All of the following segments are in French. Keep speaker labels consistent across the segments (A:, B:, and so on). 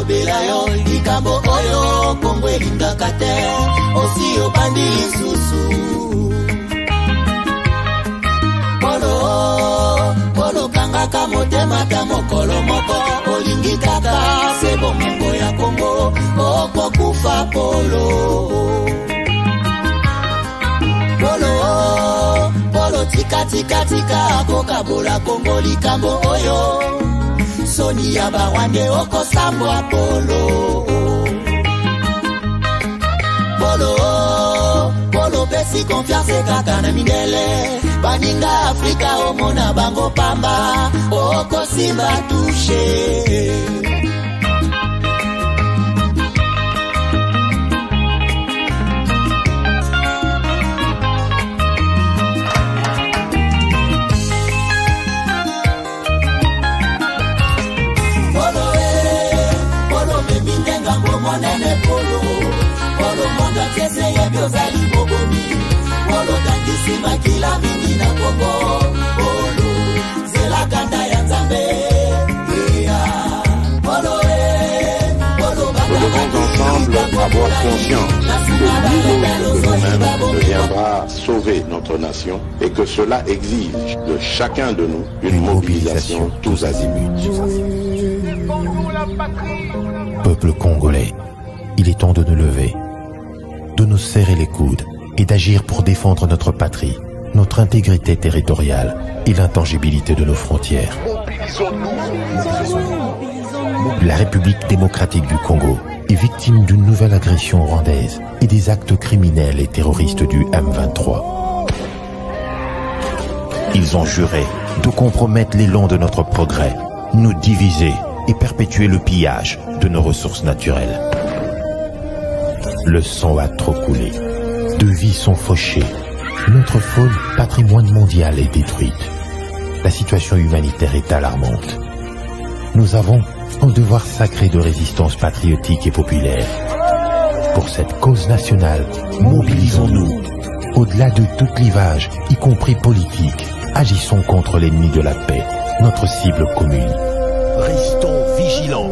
A: lobela yo likambo oyo Kongo elingaka te osi obandi lisusu Polo kangaka motema ta mokolo moko olingi kaka se bomengo ya Kongo okokufa Polo tika kokabola Kongo likambo oyo Soni ya bawande okosambwa Polo pesi confiance kaka na mindele baninga Afrika omona bango pamba okosimba touche Polo monda kese ye biozali mobomi Polo tangisi makila mingi na Kongo Polo zela kanda ya Nzambe
B: Nous devons ensemble avoir conscience que nous-mêmes deviendra sauver notre nation et que cela exige de chacun de nous une mobilisation tous azimuts.
C: Peuple congolais, il est temps de nous lever, de nous serrer les coudes et d'agir pour défendre notre patrie, notre intégrité territoriale et l'intangibilité de nos frontières. La République démocratique du Congo est victime d'une nouvelle agression rwandaise et des actes criminels et terroristes du M23. Ils ont juré de compromettre l'élan de notre progrès, nous diviser et perpétuer le pillage de nos ressources naturelles. Le sang a trop coulé, de vies sont fauchées, notre faune, patrimoine mondial, est détruite. La situation humanitaire est alarmante. Nous avons un devoir sacré de résistance patriotique et populaire. Pour cette cause nationale, mobilisons-nous. Au-delà de tout clivage, y compris politique, agissons contre l'ennemi de la paix, notre cible commune. Restons vigilants.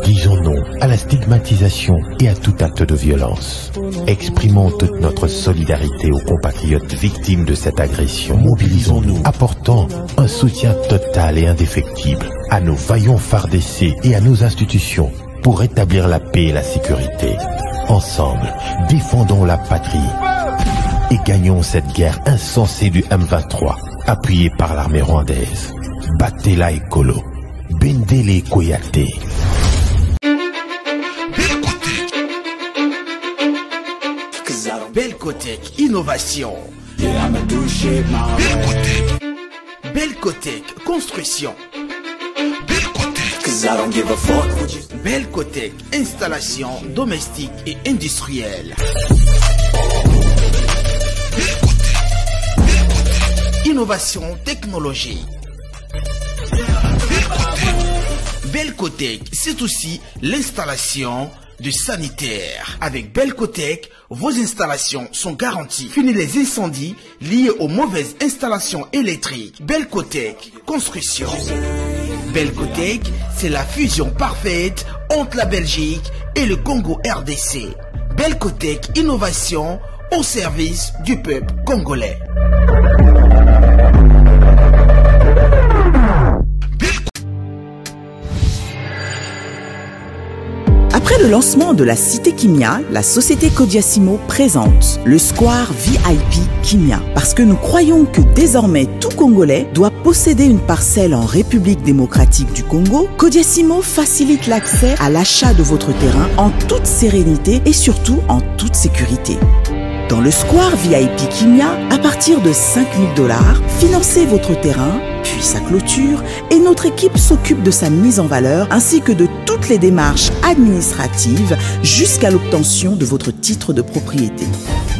C: Disons non à la stigmatisation et à tout acte de violence. Exprimons toute notre solidarité aux compatriotes victimes de cette agression. Mobilisons-nous, apportant un soutien total et indéfectible à nos vaillants FARDC et à nos institutions pour rétablir la paix et la sécurité. Ensemble, défendons la patrie et gagnons cette guerre insensée du M23, appuyée par l'armée rwandaise. Battez-la écolo, Bendele Koyate.
D: Belcotech Innovation. Belcotech Construction. Belcotech Installation domestique et industrielle. Innovation technologique. Belcotech, c'est aussi l'installation de sanitaire. Avec Belcotech, vos installations sont garanties. Fini les incendies liés aux mauvaises installations électriques. Belcotech Construction. Belcotech, c'est la fusion parfaite entre la Belgique et le Congo RDC. Belcotech Innovation au service du peuple congolais.
E: Après le lancement de la Cité Kimia, la société Kodiasimo présente le Square VIP Kimia. Parce que nous croyons que désormais tout Congolais doit posséder une parcelle en République démocratique du Congo, Kodiasimo facilite l'accès à l'achat de votre terrain en toute sérénité et surtout en toute sécurité. Dans le Square VIP Kimia, à partir de 5 000 $, financez votre terrain, puis sa clôture, et notre équipe s'occupe de sa mise en valeur ainsi que de toutes les démarches administratives jusqu'à l'obtention de votre titre de propriété.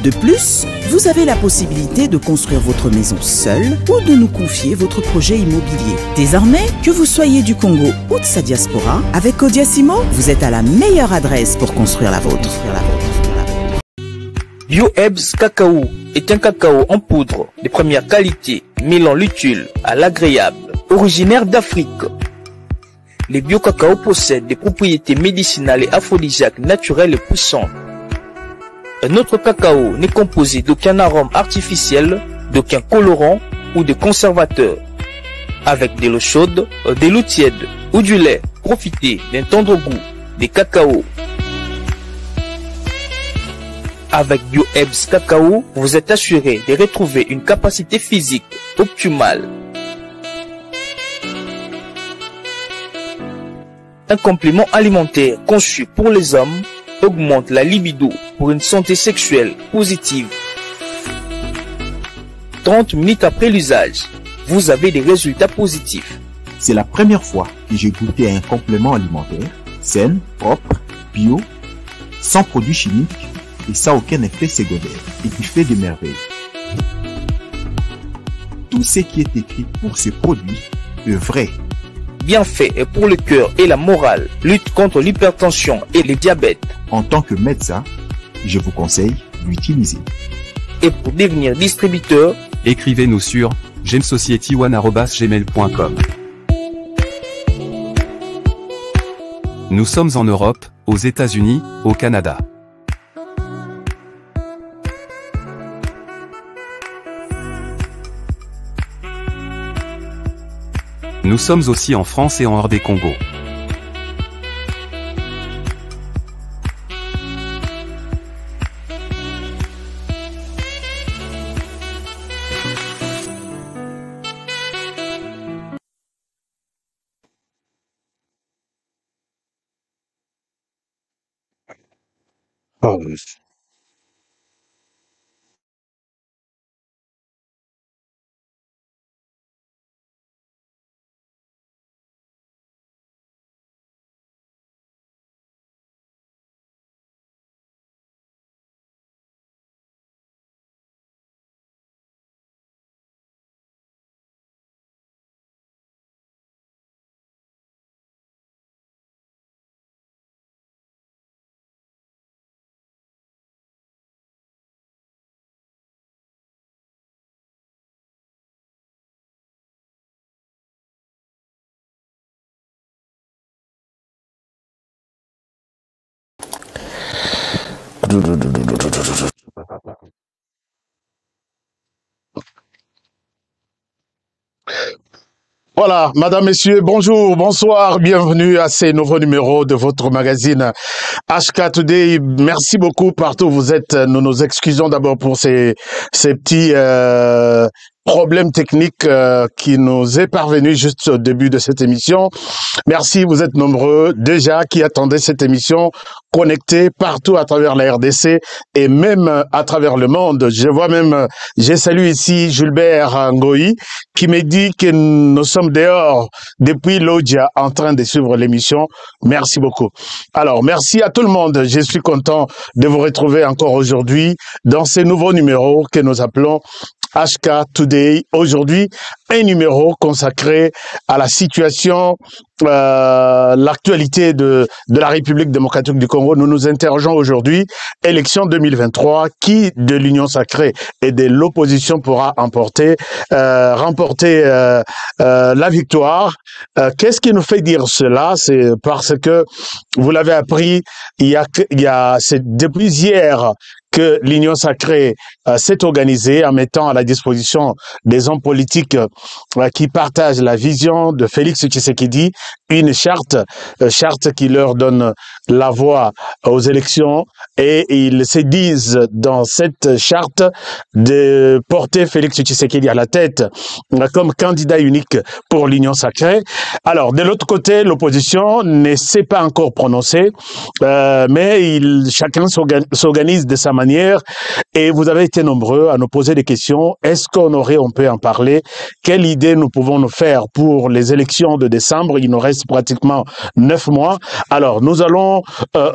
E: De plus, vous avez la possibilité de construire votre maison seule ou de nous confier votre projet immobilier. Désormais, que vous soyez du Congo ou de sa diaspora, avec Kodiasimo, vous êtes à la meilleure adresse pour construire la vôtre.
F: BioEbs Cacao est un cacao en poudre de première qualité, mêlant l'utile à l'agréable, originaire d'Afrique. Les bio-cacao possèdent des propriétés médicinales et aphrodisiaques naturelles et puissantes. Notre cacao n'est composé d'aucun arôme artificiel, d'aucun colorant ou de conservateur. Avec de l'eau chaude, de l'eau tiède ou du lait, profitez d'un tendre goût des cacao. Avec BioHerbs Cacao, vous êtes assuré de retrouver une capacité physique optimale. Un complément alimentaire conçu pour les hommes augmente la libido pour une santé sexuelle positive. 30 minutes après l'usage, vous avez des résultats positifs.
G: C'est la première fois que j'ai goûté à un complément alimentaire sain, propre, bio, sans produits chimiques et sans aucun effet secondaire et qui fait des merveilles. Tout ce qui est écrit pour ce produit est vrai.
F: Bien fait et pour le cœur et la morale, lutte contre l'hypertension et le diabète.
G: En tant que médecin, je vous conseille d'utiliser.
F: Et pour devenir distributeur,
H: écrivez-nous sur gemsociety1@gmail.com. Nous sommes en Europe, aux États-Unis, au Canada. Nous sommes aussi en France et en hors des Congo.
I: Voilà, madame, messieurs, bonjour, bonsoir, bienvenue à ces nouveaux numéros de votre magazine HK Today. Merci beaucoup partout où vous êtes. Nous nous excusons d'abord pour ces petits problème technique qui nous est parvenu juste au début de cette émission. Merci, vous êtes nombreux déjà qui attendaient cette émission, connectés partout à travers la RDC et même à travers le monde. Je vois même, j'ai salué ici Gilbert Ngoï qui me dit que nous sommes dehors depuis Lodja en train de suivre l'émission. Merci beaucoup. Alors, merci à tout le monde. Je suis content de vous retrouver encore aujourd'hui dans ces nouveaux numéros que nous appelons HK Today. Aujourd'hui, un numéro consacré à la situation, l'actualité de la République démocratique du Congo. Nous nous interrogeons aujourd'hui, élection 2023, qui de l'Union sacrée et de l'opposition pourra remporter la victoire. Qu'est-ce qui nous fait dire cela? C'est parce que, vous l'avez appris, c'est depuis hier que l'Union sacrée s'est organisée en mettant à la disposition des hommes politiques qui partagent la vision de Félix Tshisekedi une charte qui leur donne la voie aux élections, et ils se disent dans cette charte de porter Félix Tshisekedi à la tête comme candidat unique pour l'Union sacrée. Alors, de l'autre côté, l'opposition ne s'est pas encore prononcée, mais chacun s'organise de sa manière, et vous avez été nombreux à nous poser des questions. Est-ce on peut en parler? Quelle idée nous pouvons nous faire pour les élections de décembre? Il nous reste pratiquement 9 mois. Alors, nous allons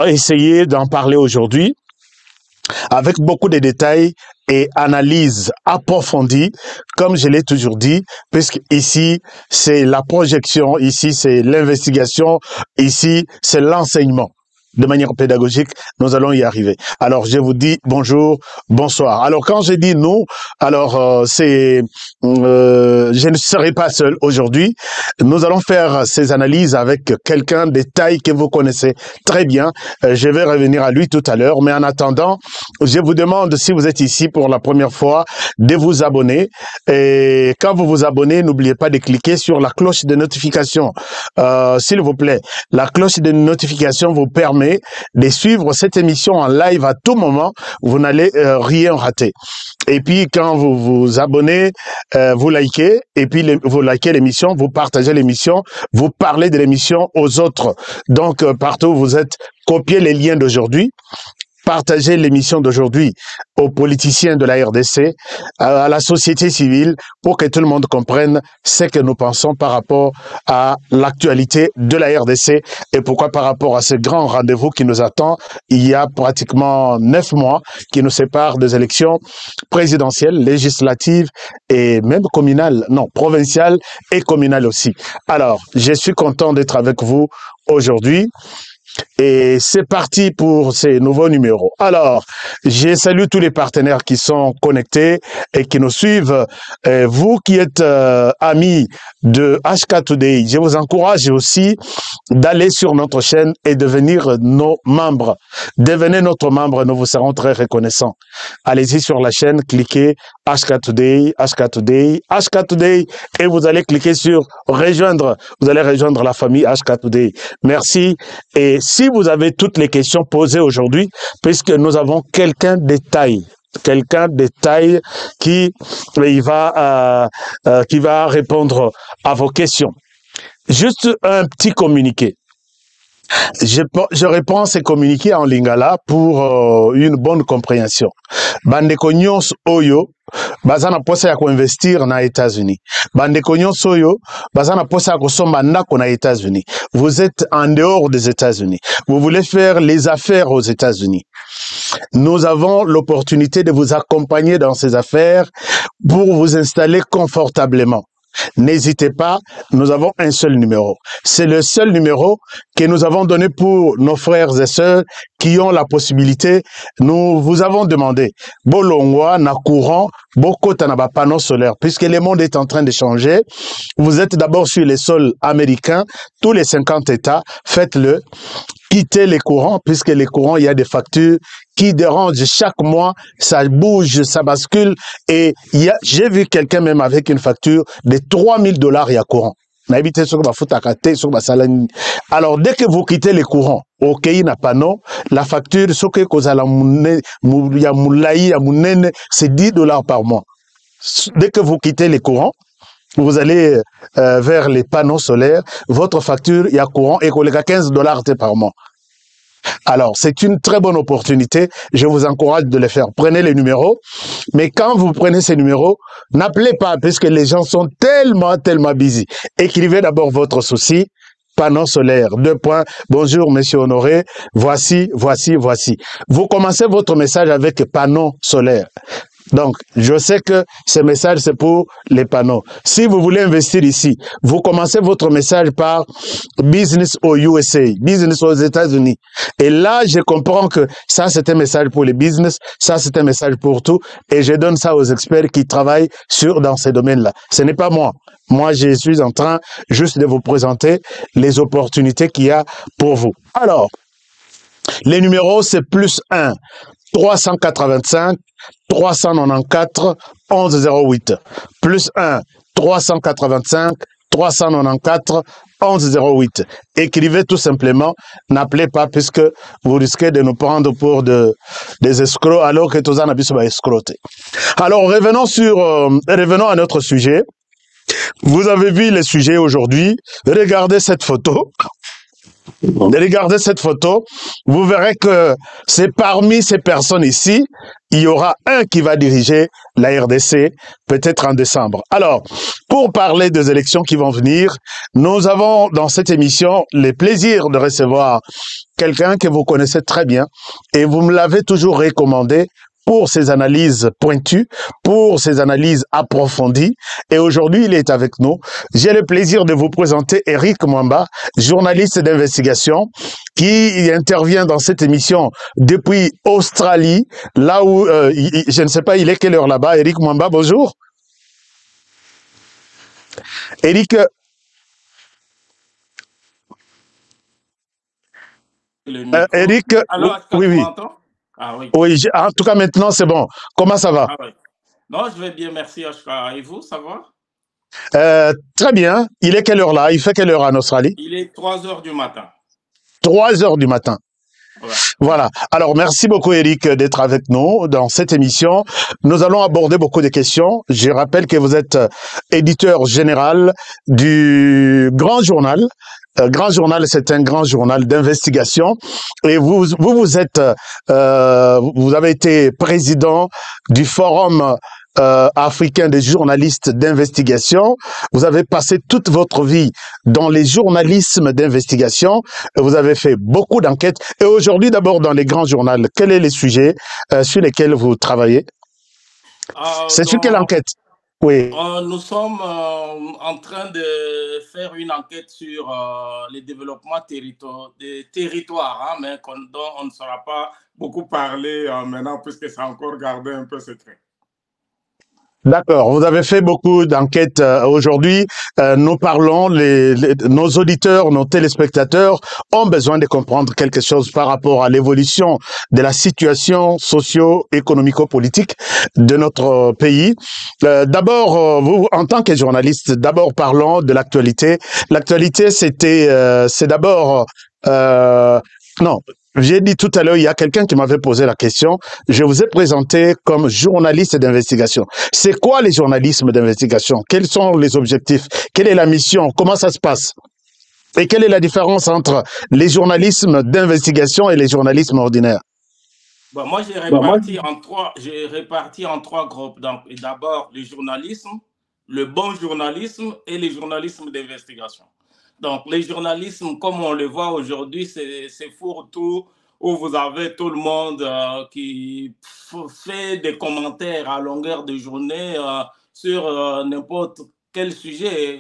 I: essayer d'en parler aujourd'hui avec beaucoup de détails et analyses approfondies, comme je l'ai toujours dit, puisque ici, c'est la projection, ici, c'est l'investigation, ici, c'est l'enseignement. de manière pédagogique, nous allons y arriver. Alors, je vous dis bonjour, bonsoir. Alors, quand je dis nous, alors je ne serai pas seul aujourd'hui. Nous allons faire ces analyses avec quelqu'un de taille que vous connaissez très bien. Je vais revenir à lui tout à l'heure. Mais en attendant, je vous demande, si vous êtes ici pour la première fois, de vous abonner. Et quand vous vous abonnez, n'oubliez pas de cliquer sur la cloche de notification. S'il vous plaît, la cloche de notification vous permet de suivre cette émission en live à tout moment. Vous n'allez rien rater. Et puis, quand vous vous abonnez, vous likez, et puis vous likez l'émission, vous partagez l'émission, vous parlez de l'émission aux autres. Donc, partout où vous êtes, copiez les liens d'aujourd'hui. Partagez l'émission d'aujourd'hui aux politiciens de la RDC, à la société civile, pour que tout le monde comprenne ce que nous pensons par rapport à l'actualité de la RDC et pourquoi par rapport à ce grand rendez-vous qui nous attend il y a pratiquement 9 mois, qui nous sépare des élections présidentielles, législatives et même communales, non, provinciales et communales aussi. Alors, je suis content d'être avec vous aujourd'hui. Et c'est parti pour ces nouveaux numéros. Alors, je salue tous les partenaires qui sont connectés et qui nous suivent. Et vous qui êtes amis de HK Today, je vous encourage aussi d'aller sur notre chaîne et devenir nos membres. Devenez notre membre, nous vous serons très reconnaissants. Allez-y sur la chaîne, cliquez HK Today, HK Today, HK Today et vous allez cliquer sur rejoindre. Vous allez rejoindre la famille HK Today. Merci. Et si vous avez toutes les questions posées aujourd'hui, puisque nous avons quelqu'un de taille qui va répondre à vos questions. Juste un petit communiqué. Je réponds ces communiqués en lingala pour une bonne compréhension. Bandeko nyonso oyo bazana posa ya investir na États-Unis. Bandeko nyonso oyo bazana posa ya kosomba ndako na États-Unis. Vous êtes en dehors des États-Unis. Vous voulez faire les affaires aux États-Unis. Nous avons l'opportunité de vous accompagner dans ces affaires pour vous installer confortablement. N'hésitez pas, nous avons un seul numéro. C'est le seul numéro que nous avons donné pour nos frères et sœurs qui ont la possibilité. Nous vous avons demandé, Bolongwa, na courant, Bokota na panneau solaire, puisque le monde est en train de changer. Vous êtes d'abord sur les sols américains, tous les 50 États, faites-le. Quittez les courants, puisque les courants, il y a des factures qui dérangent chaque mois, ça bouge, ça bascule. Et j'ai vu quelqu'un même avec une facture de $3000 il y a courant. Alors, dès que vous quittez les courants, ok, n'a pas non, la facture, c'est $10 par mois. Dès que vous quittez les courants, vous allez vers les panneaux solaires, votre facture, il y a courant et il y a $15 par mois. Alors, c'est une très bonne opportunité. Je vous encourage de le faire. Prenez les numéros. Mais quand vous prenez ces numéros, n'appelez pas puisque les gens sont tellement busy. Écrivez d'abord votre souci. Panneau solaire. 2 points. Bonjour, monsieur Honoré. Voici. Vous commencez votre message avec panneau solaire. Donc, je sais que ce message, c'est pour les panneaux. Si vous voulez investir ici, vous commencez votre message par business aux USA, business aux États-Unis. Et là, je comprends que ça, c'est un message pour les business, ça, c'est un message pour tout. Et je donne ça aux experts qui travaillent dans ces domaines-là. Ce n'est pas moi. Moi, je suis en train juste de vous présenter les opportunités qu'il y a pour vous. Alors, les numéros, c'est +1 385 394 1108. +1 385 394 1108. Écrivez tout simplement, n'appelez pas puisque vous risquez de nous prendre pour des escrocs alors que tous en habituent à escroter. Alors revenons à notre sujet. Vous avez vu le sujet aujourd'hui. Regardez cette photo. Regardez cette photo, vous verrez que c'est parmi ces personnes ici, il y aura un qui va diriger la RDC, peut-être en décembre. Alors, pour parler des élections qui vont venir, nous avons dans cette émission le plaisir de recevoir quelqu'un que vous connaissez très bien et vous me l'avez toujours recommandé pour ses analyses pointues, pour ses analyses approfondies. Et aujourd'hui, il est avec nous. J'ai le plaisir de vous présenter Eric Mwamba, journaliste d'investigation, qui intervient dans cette émission depuis Australie, là où, je ne sais pas, il est quelle heure là-bas. Eric Mwamba, bonjour. Eric, Eric,
J: Alors, est-ce que
I: oui,
J: tu
I: oui.
J: m'entends? Ah oui.
I: Oui, en tout cas, maintenant, c'est bon. Comment ça va?
J: Ah oui. Non, je vais bien, merci, Ashka. Et vous, ça va?
I: Très bien. Il est quelle heure là? Il fait quelle heure en Australie?
J: Il est 3 heures du matin.
I: 3 heures du matin.
J: Ouais.
I: Voilà. Alors, merci beaucoup, Eric, d'être avec nous dans cette émission. Nous allons aborder beaucoup de questions. Je rappelle que vous êtes éditeur général du Grand Journal. Grand Journal, c'est un grand journal d'investigation. Et vous avez été président du Forum africain des journalistes d'investigation. Vous avez passé toute votre vie dans les journalismes d'investigation. Vous avez fait beaucoup d'enquêtes. Et aujourd'hui, d'abord, dans les grands journaux, quels sont les sujets sur lesquels vous travaillez? C'est sur quelle enquête? Oui.
J: Nous sommes en train de faire une enquête sur les développements des territoires, hein, mais dont on ne saura pas beaucoup parler maintenant puisque c'est encore gardé un peu secret.
I: D'accord, vous avez fait beaucoup d'enquêtes aujourd'hui. Nous parlons, nos auditeurs, nos téléspectateurs ont besoin de comprendre quelque chose par rapport à l'évolution de la situation socio-économico-politique de notre pays. D'abord, vous, en tant que journaliste, d'abord parlons de l'actualité. L'actualité, c'est d'abord... non, j'ai dit tout à l'heure, il y a quelqu'un qui m'avait posé la question. Je vous ai présenté comme journaliste d'investigation. C'est quoi les journalismes d'investigation? Quels sont les objectifs? Quelle est la mission? Comment ça se passe? Et quelle est la différence entre les journalismes d'investigation et les journalismes ordinaires?
J: Bon, moi, j'ai réparti en trois groupes. Donc, d'abord, le journalisme, le bon journalisme et les journalismes d'investigation. Donc, les journalismes, comme on le voit aujourd'hui, c'est fourre-tout où vous avez tout le monde qui fait des commentaires à longueur de journée sur n'importe quel sujet.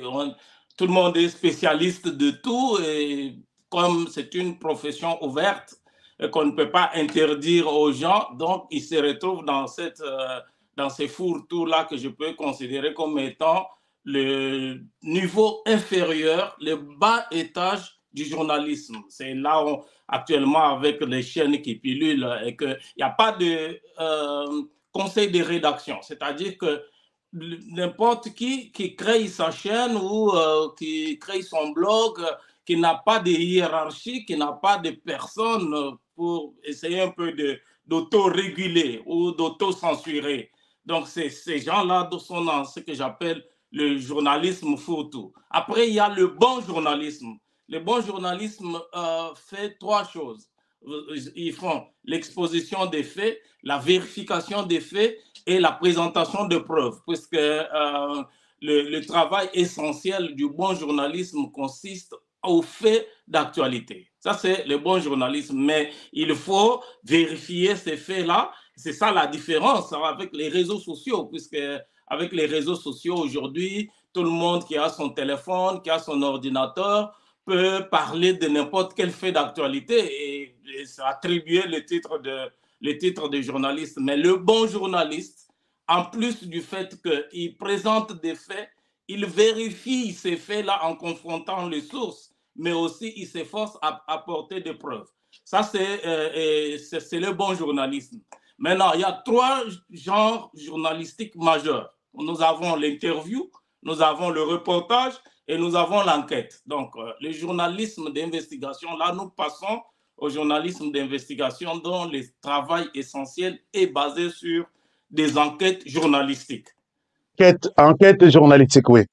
J: Tout le monde est spécialiste de tout et comme c'est une profession ouverte et qu'on ne peut pas interdire aux gens, donc ils se retrouvent dans ces fourre-tout-là que je peux considérer comme étant le niveau inférieur, le bas étage du journalisme. C'est là où, actuellement, avec les chaînes qui pilulent, et qu'il n'y a pas de conseil de rédaction. C'est-à-dire que n'importe qui crée sa chaîne ou qui crée son blog, qui n'a pas de hiérarchie, qui n'a pas de personne pour essayer un peu d'auto-réguler ou d'auto-censurer. Donc, ces gens-là sont dans ce que j'appelle le journalisme fourre-tout. Après, il y a le bon journalisme. Le bon journalisme fait trois choses. Ils font l'exposition des faits, la vérification des faits et la présentation de preuves, puisque le travail essentiel du bon journalisme consiste aux faits d'actualité. Ça, c'est le bon journalisme. Mais il faut vérifier ces faits-là. C'est ça la différence avec les réseaux sociaux, puisque avec les réseaux sociaux aujourd'hui, tout le monde qui a son téléphone, qui a son ordinateur, peut parler de n'importe quel fait d'actualité et attribuer le titre de journaliste. Mais le bon journaliste, en plus du fait qu'il présente des faits, il vérifie ces faits-là en confrontant les sources, mais aussi il s'efforce à apporter des preuves. Ça, c'est le bon journalisme. Maintenant, il y a trois genres journalistiques majeurs. Nous avons l'interview, nous avons le reportage et nous avons l'enquête. Donc, le journalisme d'investigation, là, nous passons au journalisme d'investigation dont le travail essentiel est basé sur des enquêtes journalistiques.
I: Enquête journalistique, oui.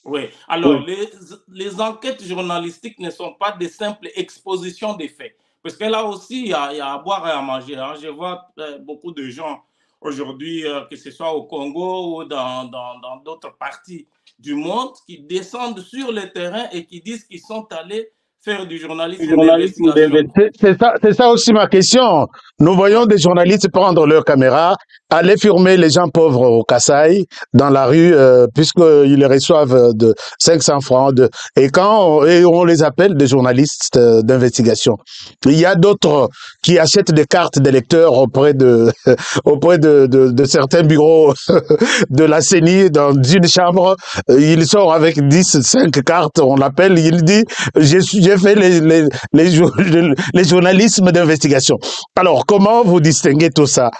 J: Oui. Alors, oui. Les enquêtes journalistiques ne sont pas des simples expositions des faits. Parce que là aussi, il y a à boire et à manger. Hein. Je vois beaucoup de gens aujourd'hui, que ce soit au Congo ou dans d'autres parties du monde, qui descendent sur le terrain et qui disent qu'ils sont allés faire du journalisme d'investigation.
I: C'est ça aussi ma question. Nous voyons des journalistes prendre leur caméra, aller filmer les gens pauvres au Kasaï, dans la rue, puisqu'ils les reçoivent de 500 francs. Et on les appelle des journalistes d'investigation. Il y a d'autres qui achètent des cartes d'électeurs auprès de certains bureaux de la CENI dans une chambre. Il sort avec 5 cartes, on l'appelle, il dit j'ai fait les journalismes d'investigation. Alors, comment vous distinguez tout ça?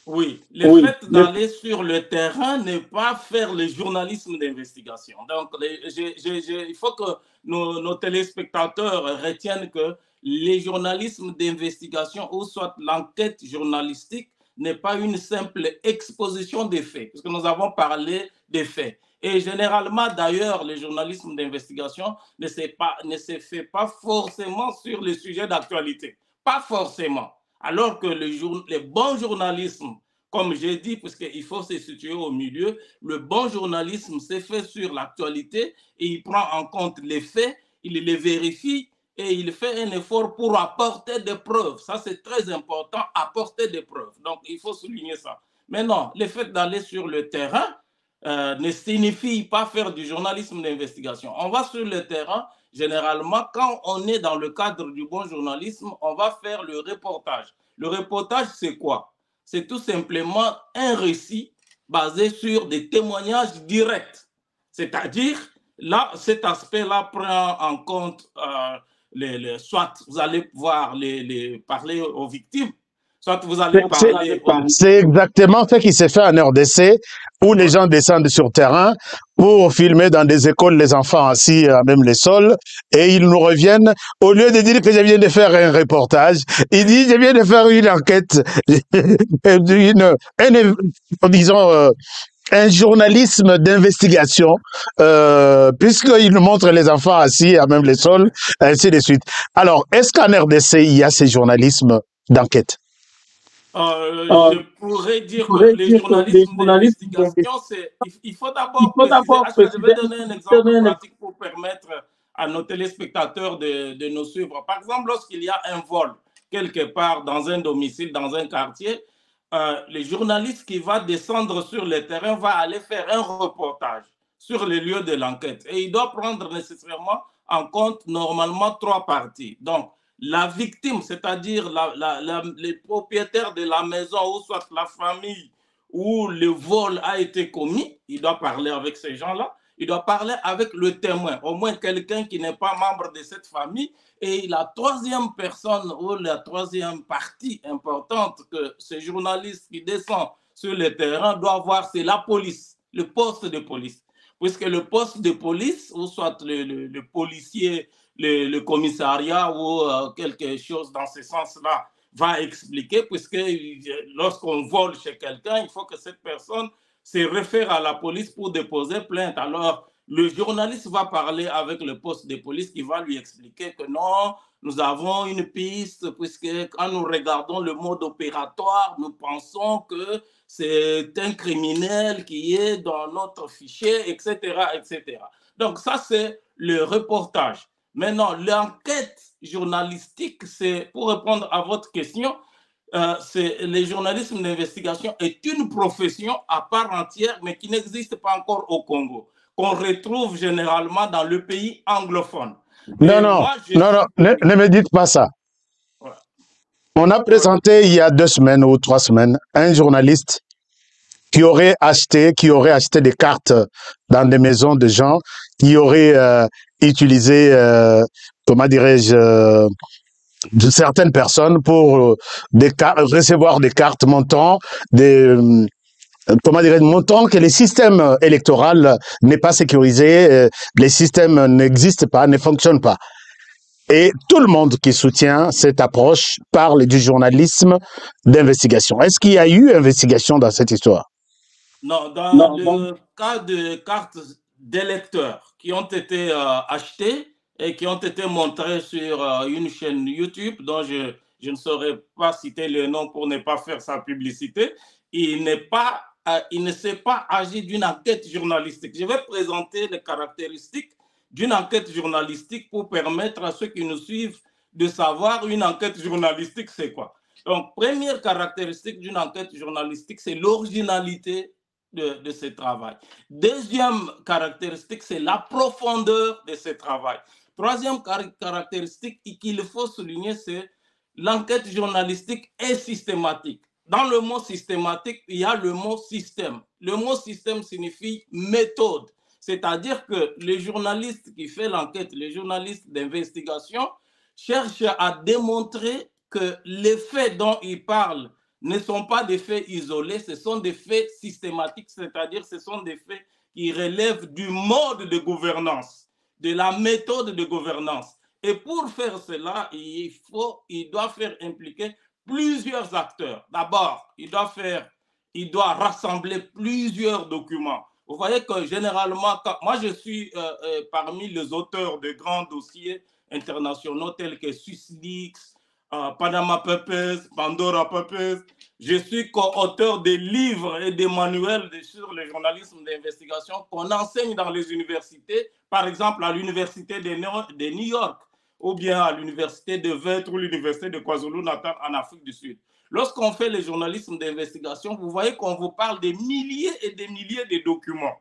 J: Oui, le fait d'aller sur le terrain n'est pas faire le journalisme d'investigation. Donc, il faut que nos téléspectateurs retiennent que les journalismes d'investigation ou soit l'enquête journalistique n'est pas une simple exposition des faits, parce que nous avons parlé des faits. Et généralement, d'ailleurs, le journalisme d'investigation ne se fait pas forcément sur les sujets d'actualité. Pas forcément. Alors que le bon journalisme, comme j'ai dit, puisqu'il faut se situer au milieu, le bon journalisme s'est fait sur l'actualité et il prend en compte les faits, il les vérifie et il fait un effort pour apporter des preuves. Ça, c'est très important, apporter des preuves. Donc, il faut souligner ça. Mais non, le fait d'aller sur le terrain ne signifie pas faire du journalisme d'investigation. On va sur le terrain, généralement, quand on est dans le cadre du bon journalisme, on va faire le reportage. Le reportage, c'est quoi? C'est tout simplement un récit basé sur des témoignages directs. C'est-à-dire, là, cet aspect-là prend en compte, soit vous allez pouvoir parler aux victimes, soit vous allez parler...
I: C'est exactement ce qui s'est fait en RDC, où les gens descendent sur le terrain pour filmer dans des écoles les enfants assis à même les sols, et ils nous reviennent, au lieu de dire que je viens de faire un reportage, ils disent je viens de faire une enquête, disons... un journalisme d'investigation, puisqu'il nous montre les enfants assis à même les sols, ainsi de suite. Alors, est-ce qu'en RDC, il y a ces journalismes d'enquête?
J: Je pourrais dire que les journalismes d'investigation, il faut d'abord préciser. Je vais donner un exemple pratique pour permettre à nos téléspectateurs de nous suivre. Par exemple, lorsqu'il y a un vol quelque part dans un domicile, dans un quartier, le journaliste qui va descendre sur le terrain va aller faire un reportage sur les lieux de l'enquête. Et il doit prendre nécessairement en compte normalement 3 parties. Donc, la victime, c'est-à-dire les propriétaires de la maison, ou soit la famille où le vol a été commis, il doit parler avec ces gens-là. Il doit parler avec le témoin, au moins quelqu'un qui n'est pas membre de cette famille. Et la troisième personne ou la troisième partie importante que ce journaliste qui descend sur le terrain doit voir, c'est la police, le poste de police. Puisque le poste de police, ou soit le policier, le commissariat ou quelque chose dans ce sens-là, va expliquer, puisque lorsqu'on vole chez quelqu'un, il faut que cette personne se réfère à la police pour déposer plainte. Alors, le journaliste va parler avec le poste de police qui va lui expliquer que non, nous avons une piste, puisque quand nous regardons le mode opératoire, nous pensons que c'est un criminel qui est dans notre fichier, etc., etc. Donc, ça, c'est le reportage. Maintenant, l'enquête journalistique, c'est, pour répondre à votre question, le journalisme d'investigation est une profession à part entière, mais qui n'existe pas encore au Congo, qu'on retrouve généralement dans le pays anglophone.
I: Non, ne me dites pas ça. Ouais. On a présenté il y a 2 semaines ou 3 semaines un journaliste qui aurait acheté des cartes dans des maisons de gens, qui aurait utilisé, comment dirais-je, de certaines personnes pour recevoir des cartes montant montrant que le système électoral n'est pas sécurisé, les systèmes n'existent pas, ne fonctionnent pas. Et tout le monde qui soutient cette approche parle du journalisme d'investigation. Est-ce qu'il y a eu investigation dans cette histoire?
J: Non, dans le cas de cartes d'électeurs qui ont été achetées et qui ont été montrées sur une chaîne YouTube dont je ne saurais pas citer le nom pour ne pas faire sa publicité, il ne s'est pas agi d'une enquête journalistique. Je vais présenter les caractéristiques d'une enquête journalistique pour permettre à ceux qui nous suivent de savoir une enquête journalistique, c'est quoi. Donc, première caractéristique d'une enquête journalistique, c'est l'originalité de ce travail. Deuxième caractéristique, c'est la profondeur de ce travail. Troisième caractéristique qu'il faut souligner, c'est l'enquête journalistique est systématique. Dans le mot systématique, il y a le mot système. Le mot système signifie méthode. C'est-à-dire que le journaliste qui fait l'enquête, le journaliste d'investigation, cherche à démontrer que les faits dont il parle ne sont pas des faits isolés, ce sont des faits systématiques, c'est-à-dire ce sont des faits qui relèvent du mode de gouvernance, de la méthode de gouvernance. Et pour faire cela, il doit faire impliquer plusieurs acteurs. D'abord, il doit rassembler plusieurs documents. Vous voyez que généralement, moi je suis parmi les auteurs de grands dossiers internationaux tels que SwissLeaks, Panama Papers, Pandora Papers. Je suis co-auteur des livres et des manuels sur le journalisme d'investigation qu'on enseigne dans les universités, par exemple à l'université de New York, ou bien à l'université de Vêtres ou l'université de KwaZulu-Natal en Afrique du Sud. Lorsqu'on fait le journalisme d'investigation, vous voyez qu'on vous parle des milliers et des milliers de documents.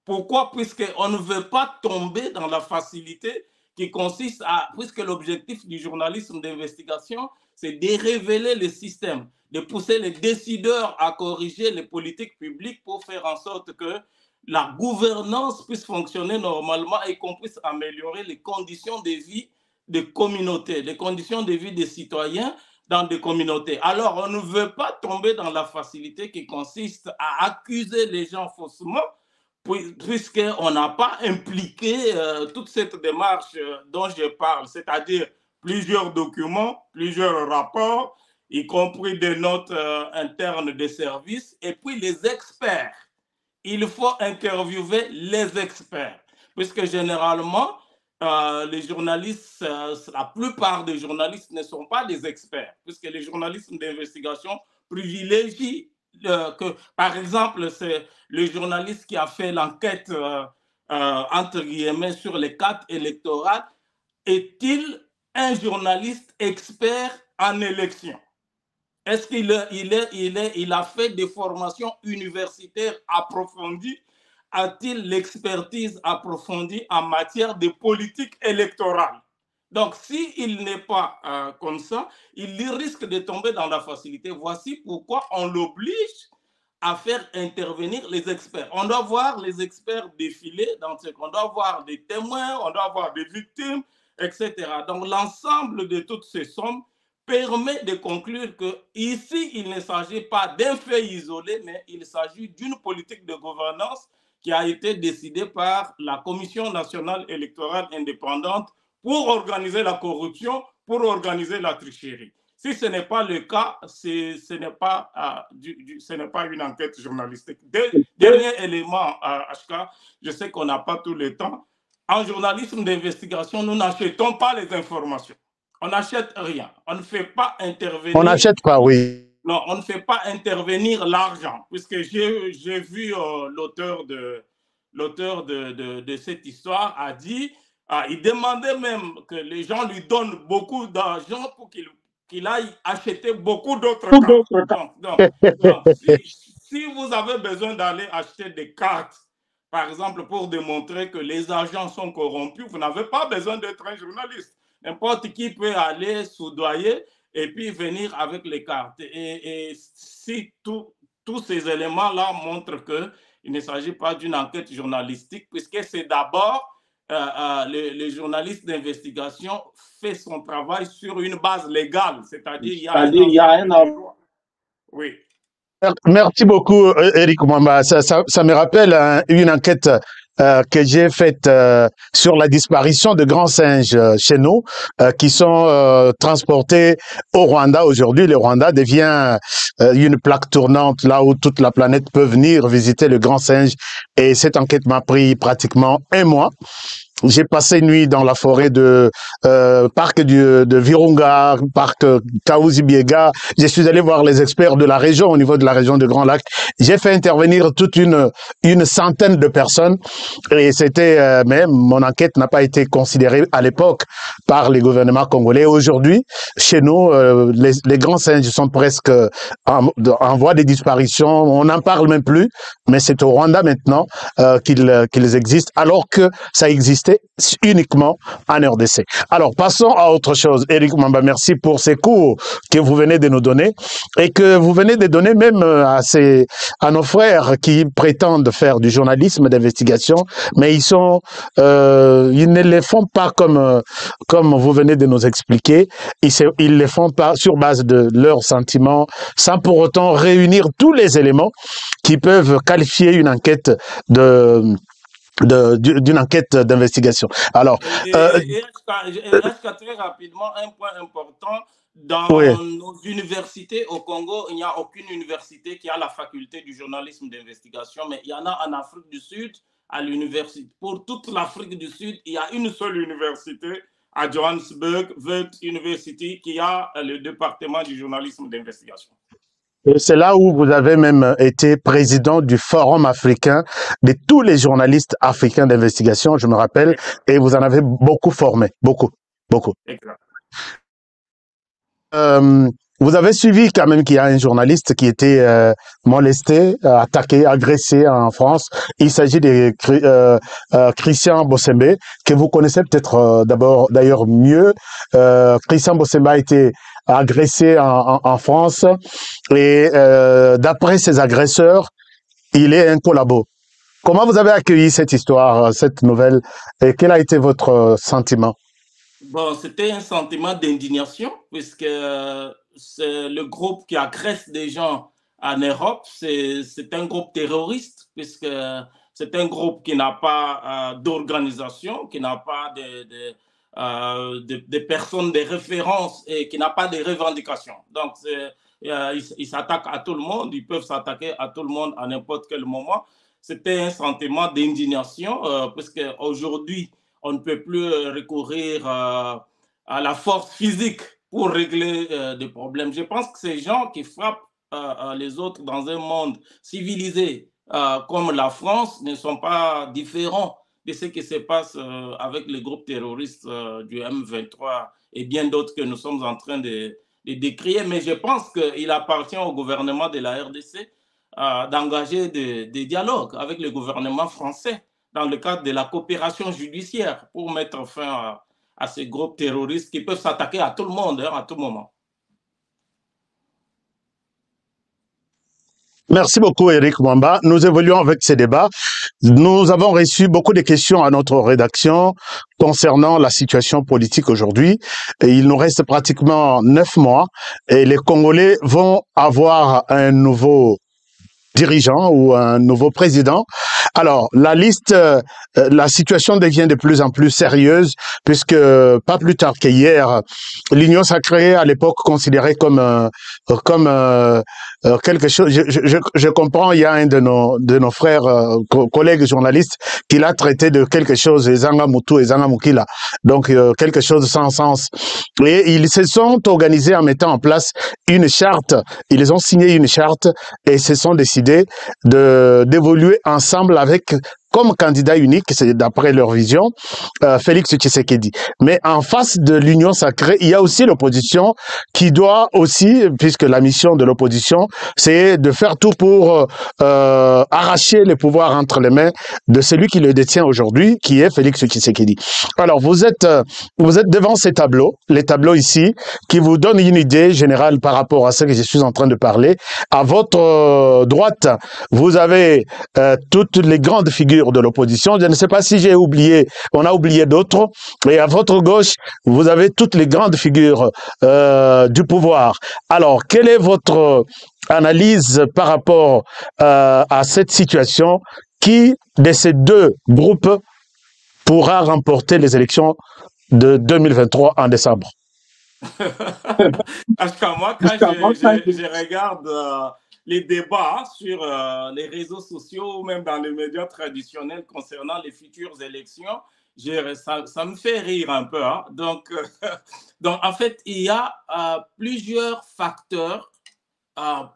J: Pourquoi? Puisqu'on ne veut pas tomber dans la facilité qui consiste à, puisque l'objectif du journalisme d'investigation, c'est de révéler le système, de pousser les décideurs à corriger les politiques publiques pour faire en sorte que la gouvernance puisse fonctionner normalement et qu'on puisse améliorer les conditions de vie des communautés, les conditions de vie des citoyens dans des communautés. Alors, on ne veut pas tomber dans la facilité qui consiste à accuser les gens faussement, puisqu'on n'a pas impliqué toute cette démarche dont je parle, c'est-à-dire plusieurs documents, plusieurs rapports, y compris des notes internes des services, et puis les experts. Il faut interviewer les experts, puisque généralement, les journalistes, la plupart des journalistes ne sont pas des experts, puisque les journalistes d'investigation privilégient que, par exemple, c'est le journaliste qui a fait l'enquête, entre guillemets, sur les cartes électorales, est-il un journaliste expert en élection? Est-ce qu'il a fait des formations universitaires approfondies? A-t-il l'expertise approfondie en matière de politique électorale? Donc, s'il n'est pas comme ça, il risque de tomber dans la facilité. Voici pourquoi on l'oblige à faire intervenir les experts. On doit voir les experts défiler, on doit voir des témoins, on doit voir des victimes, etc. Donc, l'ensemble de toutes ces sommes permet de conclure qu'ici, il ne s'agit pas d'un fait isolé, mais il s'agit d'une politique de gouvernance qui a été décidée par la Commission nationale électorale indépendante pour organiser la corruption, pour organiser la tricherie. Si ce n'est pas le cas, ce n'est pas une enquête journalistique. Dernier élément, HK, je sais qu'on n'a pas tout le temps. En journalisme d'investigation, nous n'achetons pas les informations. On n'achète rien. On ne fait pas intervenir...
I: On n'achète pas, oui.
J: Non, on ne fait pas intervenir l'argent, puisque j'ai vu l'auteur de cette histoire a dit, il demandait même que les gens lui donnent beaucoup d'argent pour qu'il aille acheter beaucoup d'autres cartes. Donc si vous avez besoin d'aller acheter des cartes, par exemple, pour démontrer que les agents sont corrompus, vous n'avez pas besoin d'être un journaliste. N'importe qui peut aller soudoyer et puis venir avec les cartes. Et si tous ces éléments-là montrent qu'il ne s'agit pas d'une enquête journalistique, puisque c'est d'abord le journaliste d'investigation fait son travail sur une base légale, c'est-à-dire il y a un endroit. Oui.
I: Merci beaucoup, Eric Mwamba. Ça me rappelle une enquête que j'ai faite sur la disparition de grands singes chez nous qui sont transportés au Rwanda. Aujourd'hui, le Rwanda devient une plaque tournante là où toute la planète peut venir visiter le grand singe. Et cette enquête m'a pris pratiquement un mois. J'ai passé une nuit dans la forêt de parc de Virunga, parc Kaouzi-Biega. Je suis allé voir les experts de la région, au niveau de la région de Grand Lac. J'ai fait intervenir toute une centaine de personnes et c'était mais mon enquête n'a pas été considérée à l'époque par les gouvernements congolais. Aujourd'hui, chez nous, les grands singes sont presque en voie de disparition. On n'en parle même plus, mais c'est au Rwanda maintenant qu'ils existent, alors que ça existait uniquement en RDC. Alors, passons à autre chose. Eric Mamba, merci pour ces cours que vous venez de nous donner et que vous venez de donner même à nos frères qui prétendent faire du journalisme d'investigation, mais ils ne les font pas comme vous venez de nous expliquer. Ils les font pas sur base de leurs sentiments, sans pour autant réunir tous les éléments qui peuvent qualifier une enquête d'une enquête d'investigation. Alors,
J: très rapidement, un point important, dans nos universités au Congo, il n'y a aucune université qui a la faculté du journalisme d'investigation, mais il y en a en Afrique du Sud, à l'université. Pour toute l'Afrique du Sud, il y a une seule université, à Johannesburg, Wits University, qui a le département du journalisme d'investigation.
I: C'est là où vous avez même été président du Forum africain de tous les journalistes africains d'investigation, je me rappelle, et vous en avez beaucoup formé, beaucoup.
J: Exact.
I: Vous avez suivi quand même qu'il y a un journaliste qui était molesté, attaqué, agressé en France. Il s'agit de Christian Bossembe, que vous connaissez peut-être d'ailleurs mieux. Christian Bossembe a été agressé en France et d'après ses agresseurs, il est un collabo. Comment vous avez accueilli cette histoire, cette nouvelle, et quel a été votre sentiment?
J: Bon, c'était un sentiment d'indignation puisque c'est le groupe qui agresse des gens en Europe, c'est un groupe terroriste puisque c'est un groupe qui n'a pas d'organisation, qui n'a pas de personnes de référence et qui n'a pas de revendications. Donc, ils s'attaquent à tout le monde, ils peuvent s'attaquer à tout le monde à n'importe quel moment. C'était un sentiment d'indignation parce qu'aujourd'hui, on ne peut plus recourir à la force physique pour régler des problèmes. Je pense que ces gens qui frappent les autres dans un monde civilisé comme la France ne sont pas différents de ce qui se passe avec les groupes terroristes du M23 et bien d'autres que nous sommes en train de décrire. Mais je pense qu'il appartient au gouvernement de la RDC d'engager des dialogues avec le gouvernement français dans le cadre de la coopération judiciaire pour mettre fin à ces groupes terroristes qui peuvent s'attaquer à tout le monde, à tout moment.
I: Merci beaucoup, Eric Mwamba. Nous évoluons avec ces débats. Nous avons reçu beaucoup de questions à notre rédaction concernant la situation politique aujourd'hui. Il nous reste pratiquement 9 mois et les Congolais vont avoir un nouveau dirigeant ou un nouveau président. Alors, la situation devient de plus en plus sérieuse puisque pas plus tard qu'hier, l'Union sacrée à l'époque considérée comme quelque chose. Je comprends, il y a un de nos frères collègues journalistes qui l'a traité de quelque chose Ezanga Mutu, Ezanga Mukila, donc quelque chose sans sens. Et ils se sont organisés en mettant en place une charte. Ils ont signé une charte et se sont décidés d'évoluer ensemble avec comme candidat unique, c'est d'après leur vision, Félix Tshisekedi. Mais en face de l'Union sacrée, il y a aussi l'opposition qui doit aussi, puisque la mission de l'opposition, c'est de faire tout pour arracher le pouvoir entre les mains de celui qui le détient aujourd'hui, qui est Félix Tshisekedi. Alors, vous êtes devant ces tableaux, les tableaux ici, qui vous donnent une idée générale par rapport à ce que je suis en train de parler. À votre droite, vous avez toutes les grandes figures de l'opposition. Je ne sais pas si j'ai oublié, on a oublié d'autres. Et à votre gauche, vous avez toutes les grandes figures du pouvoir. Alors, quelle est votre analyse par rapport à cette situation? Qui de ces deux groupes pourra remporter les élections de 2023 en décembre?
J: Moi, quand je regarde les débats sur les réseaux sociaux ou même dans les médias traditionnels concernant les futures élections, ça me fait rire un peu. Hein. Donc, en fait, il y a plusieurs facteurs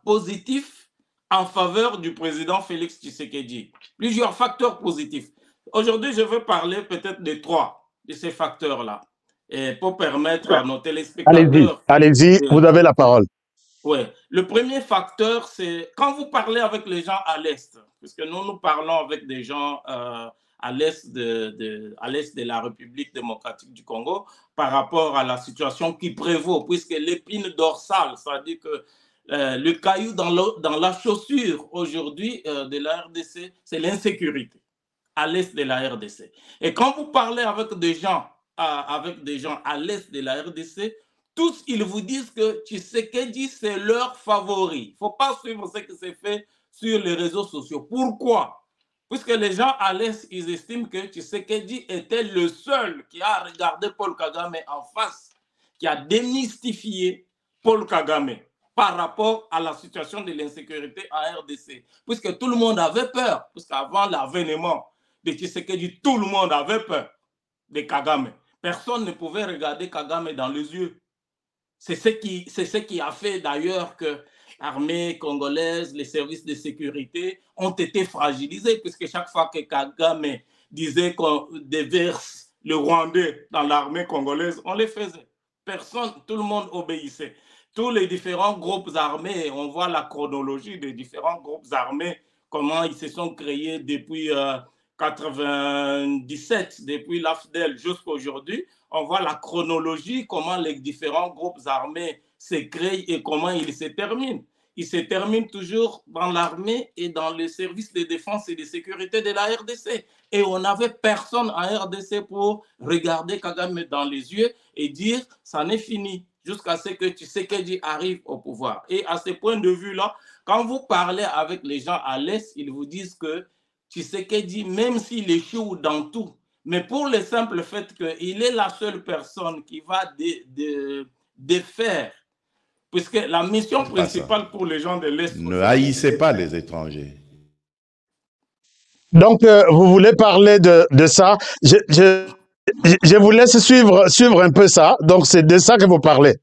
J: positifs en faveur du président Félix Tshisekedi. Plusieurs facteurs positifs. Aujourd'hui, je veux parler peut-être de 3 de ces facteurs-là pour permettre à nos téléspectateurs...
I: Allez-y, vous avez la parole.
J: Oui. Le premier facteur, c'est quand vous parlez avec les gens à l'Est, puisque nous parlons avec des gens à l'Est de la République démocratique du Congo par rapport à la situation qui prévaut, puisque l'épine dorsale, c'est-à-dire que le caillou dans la chaussure aujourd'hui de la RDC, c'est l'insécurité à l'Est de la RDC. Et quand vous parlez avec des gens à l'Est de la RDC, tous, ils vous disent que Tshisekedi, c'est leur favori. Il ne faut pas suivre ce qui s'est fait sur les réseaux sociaux. Pourquoi? Puisque les gens à l'Est, ils estiment que Tshisekedi était le seul qui a regardé Paul Kagame en face, qui a démystifié Paul Kagame par rapport à la situation de l'insécurité en RDC. Puisque tout le monde avait peur, puisqu'avant l'avènement de Tshisekedi, tout le monde avait peur de Kagame. Personne ne pouvait regarder Kagame dans les yeux. C'est ce qui a fait d'ailleurs que l'armée congolaise, les services de sécurité ont été fragilisés, puisque chaque fois que Kagame disait qu'on déverse le Rwandais dans l'armée congolaise, on les faisait. Personne, tout le monde obéissait. Tous les différents groupes armés, on voit la chronologie des différents groupes armés, comment ils se sont créés depuis 1997, depuis l'AFDEL jusqu'à aujourd'hui. On voit la chronologie, comment les différents groupes armés se créent et comment ils se terminent. Ils se terminent toujours dans l'armée et dans les services de défense et de sécurité de la RDC. Et on n'avait personne en RDC pour regarder Kagame dans les yeux et dire « ça n'est fini » jusqu'à ce que Tshisekedi arrive au pouvoir. Et à ce point de vue-là, quand vous parlez avec les gens à l'Est, ils vous disent que Tshisekedi, même s'il échoue dans tout, mais pour le simple fait qu'il est la seule personne qui va défaire, puisque la mission principale pour les gens de l'Est...
B: Ne haïssez pas les étrangers.
I: Donc, vous voulez parler de ça. Je vous laisse suivre un peu ça. Donc, c'est de ça que vous parlez.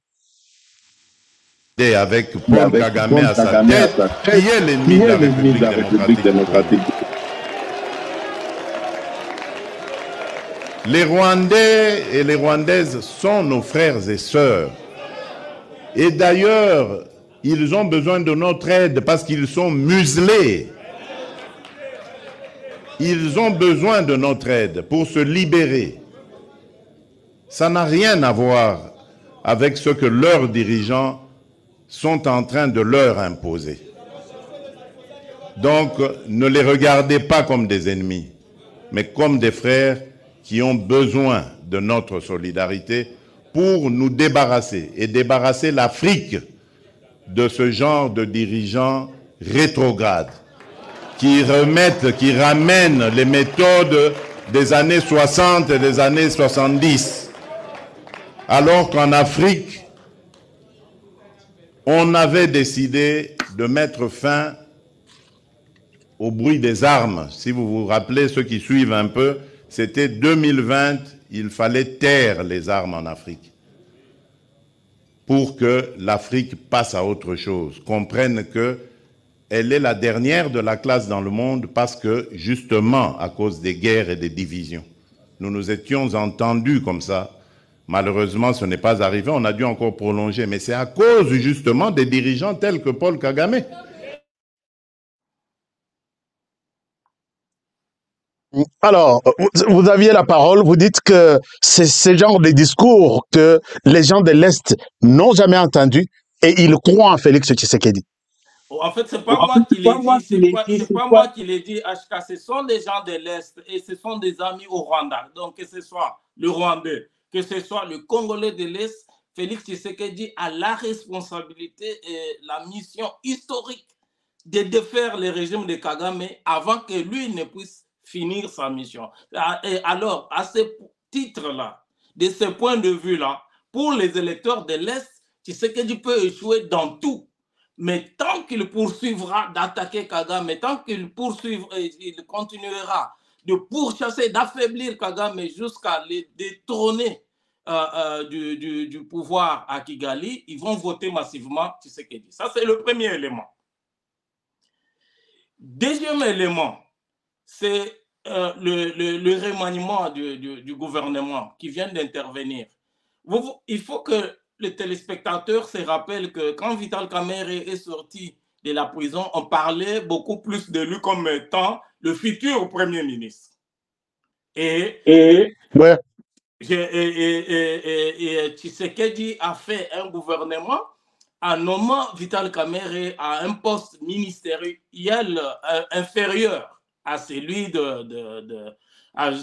B: Et avec Paul Kagame à sa tête, qui est l'ennemi de la République démocratique. Les Rwandais et les Rwandaises sont nos frères et sœurs. Et d'ailleurs, ils ont besoin de notre aide parce qu'ils sont muselés. Ils ont besoin de notre aide pour se libérer. Ça n'a rien à voir avec ce que leurs dirigeants sont en train de leur imposer. Donc, ne les regardez pas comme des ennemis, mais comme des frères qui ont besoin de notre solidarité pour nous débarrasser et débarrasser l'Afrique de ce genre de dirigeants rétrogrades qui ramènent les méthodes des années 60 et des années 70. Alors qu'en Afrique, on avait décidé de mettre fin au bruit des armes. Si vous vous rappelez, ceux qui suivent un peu, c'était 2020, il fallait taire les armes en Afrique pour que l'Afrique passe à autre chose, comprenne qu'elle est la dernière de la classe dans le monde parce que, justement, à cause des guerres et des divisions, nous nous étions entendus comme ça. Malheureusement, ce n'est pas arrivé, on a dû encore prolonger, mais c'est à cause, justement, des dirigeants tels que Paul Kagame.
I: Alors, vous aviez la parole, vous dites que c'est ce genre de discours que les gens de l'Est n'ont jamais entendu et ils croient en Félix Tshisekedi.
J: En fait, ce n'est pas moi qui l'ai dit, c'est pas moi qui l'ai dit, HK, ce sont des gens de l'Est et ce sont des amis au Rwanda. Donc, que ce soit le Rwandais, que ce soit le Congolais de l'Est, Félix Tshisekedi a la responsabilité et la mission historique de défaire le régime de Kagame avant que lui ne puisse finir sa mission. Et alors, à ce titre-là, de ce point de vue-là, pour les électeurs de l'Est, Tshisekedi peut échouer dans tout. Mais tant qu'il poursuivra d'attaquer Kagame, tant qu'il continuera de pourchasser, d'affaiblir Kagame jusqu'à les détrôner du pouvoir à Kigali, ils vont voter massivement Tshisekedi. Ça, c'est le premier élément. Deuxième élément, c'est le remaniement du gouvernement qui vient d'intervenir. Il faut que les téléspectateurs se rappellent que quand Vital Kamerhe est sorti de la prison, on parlait beaucoup plus de lui comme étant le futur Premier ministre. Et Tshisekedi a fait un gouvernement en nommant Vital Kamerhe à un poste ministériel inférieur à celui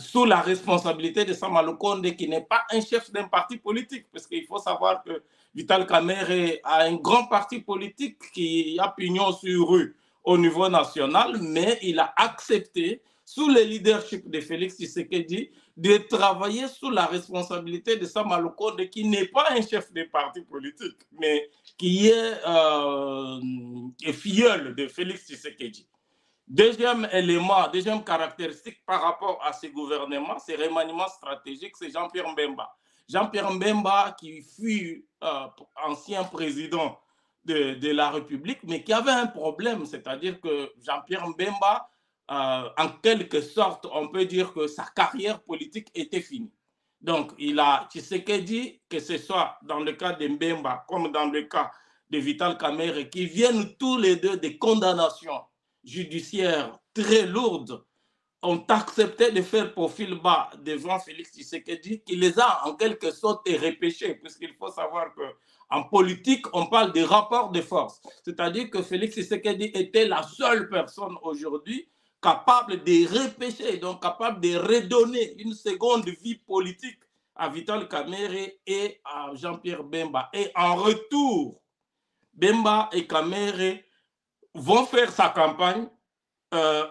J: sous la responsabilité de Sama Lukonde, qui n'est pas un chef d'un parti politique, parce qu'il faut savoir que Vital Kamerhe a un grand parti politique qui a pignon sur rue au niveau national, mais il a accepté, sous le leadership de Félix Tshisekedi, de travailler sous la responsabilité de Sama Lukonde, qui n'est pas un chef de parti politique, mais qui est filleul de Félix Tshisekedi. Deuxième élément, deuxième caractéristique par rapport à ce gouvernement, ce remaniement stratégique, c'est Jean-Pierre Mbemba. Jean-Pierre Mbemba, qui fut ancien président de la République, mais qui avait un problème, c'est-à-dire que Jean-Pierre Mbemba, en quelque sorte, on peut dire que sa carrière politique était finie. Donc, Tshisekedi, que ce soit dans le cas de Mbemba comme dans le cas de Vital Kamerhe, qui viennent tous les deux des condamnations judiciaires très lourdes, ont accepté de faire profil bas devant Félix Tshisekedi, qui les a en quelque sorte repêchés, puisqu'il faut savoir qu'en politique, on parle des rapports de force. C'est-à-dire que Félix Tshisekedi était la seule personne aujourd'hui capable de repêcher, donc capable de redonner une seconde vie politique à Vital Kamerhe et à Jean-Pierre Mbemba. Et en retour, Mbemba et Kamerhe vont faire sa campagne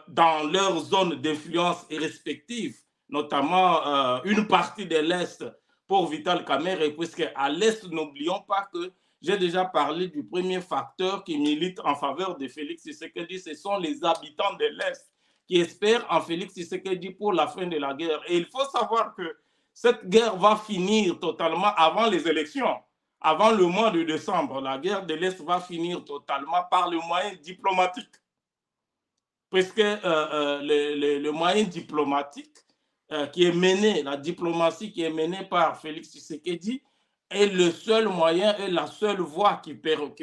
J: dans leurs zones d'influence respectives, notamment une partie de l'Est pour Vital Kamerhe, puisque à l'Est, n'oublions pas que j'ai déjà parlé du premier facteur qui milite en faveur de Félix Tshisekedi, ce sont les habitants de l'Est qui espèrent en Félix Tshisekedi pour la fin de la guerre. Et il faut savoir que cette guerre va finir totalement avant les élections. Avant le mois de décembre, la guerre de l'Est va finir totalement par le moyen diplomatique. Puisque le moyen diplomatique qui est mené, la diplomatie qui est menée par Félix Tshisekedi est le seul moyen et la seule voie qui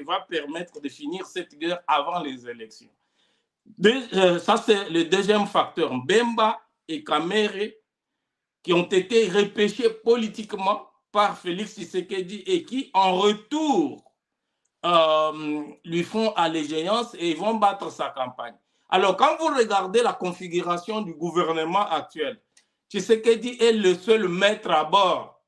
J: va permettre de finir cette guerre avant les élections. Ça, c'est le deuxième facteur. Mbemba et Kamerhe qui ont été repêchés politiquement par Félix Tshisekedi et qui, en retour, lui font allégeance et ils vont battre sa campagne. Alors, quand vous regardez la configuration du gouvernement actuel, Tshisekedi est le seul maître à bord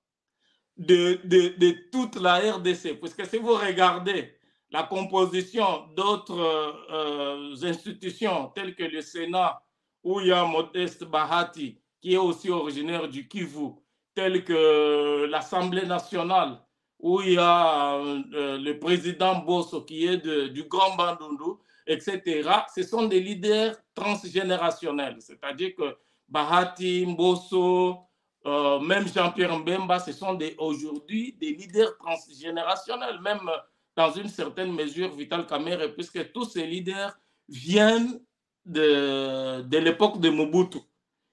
J: de toute la RDC. Puisque si vous regardez la composition d'autres institutions telles que le Sénat, où il y a Modeste Bahati, qui est aussi originaire du Kivu, telles que l'Assemblée nationale, où il y a le président Bosso, qui est du Grand Bandundu, etc. Ce sont des leaders transgénérationnels. C'est-à-dire que Bahati, Bosso, même Jean-Pierre Mbemba, ce sont aujourd'hui des leaders transgénérationnels, même dans une certaine mesure Vital Kamerhe, puisque tous ces leaders viennent de l'époque de Mobutu.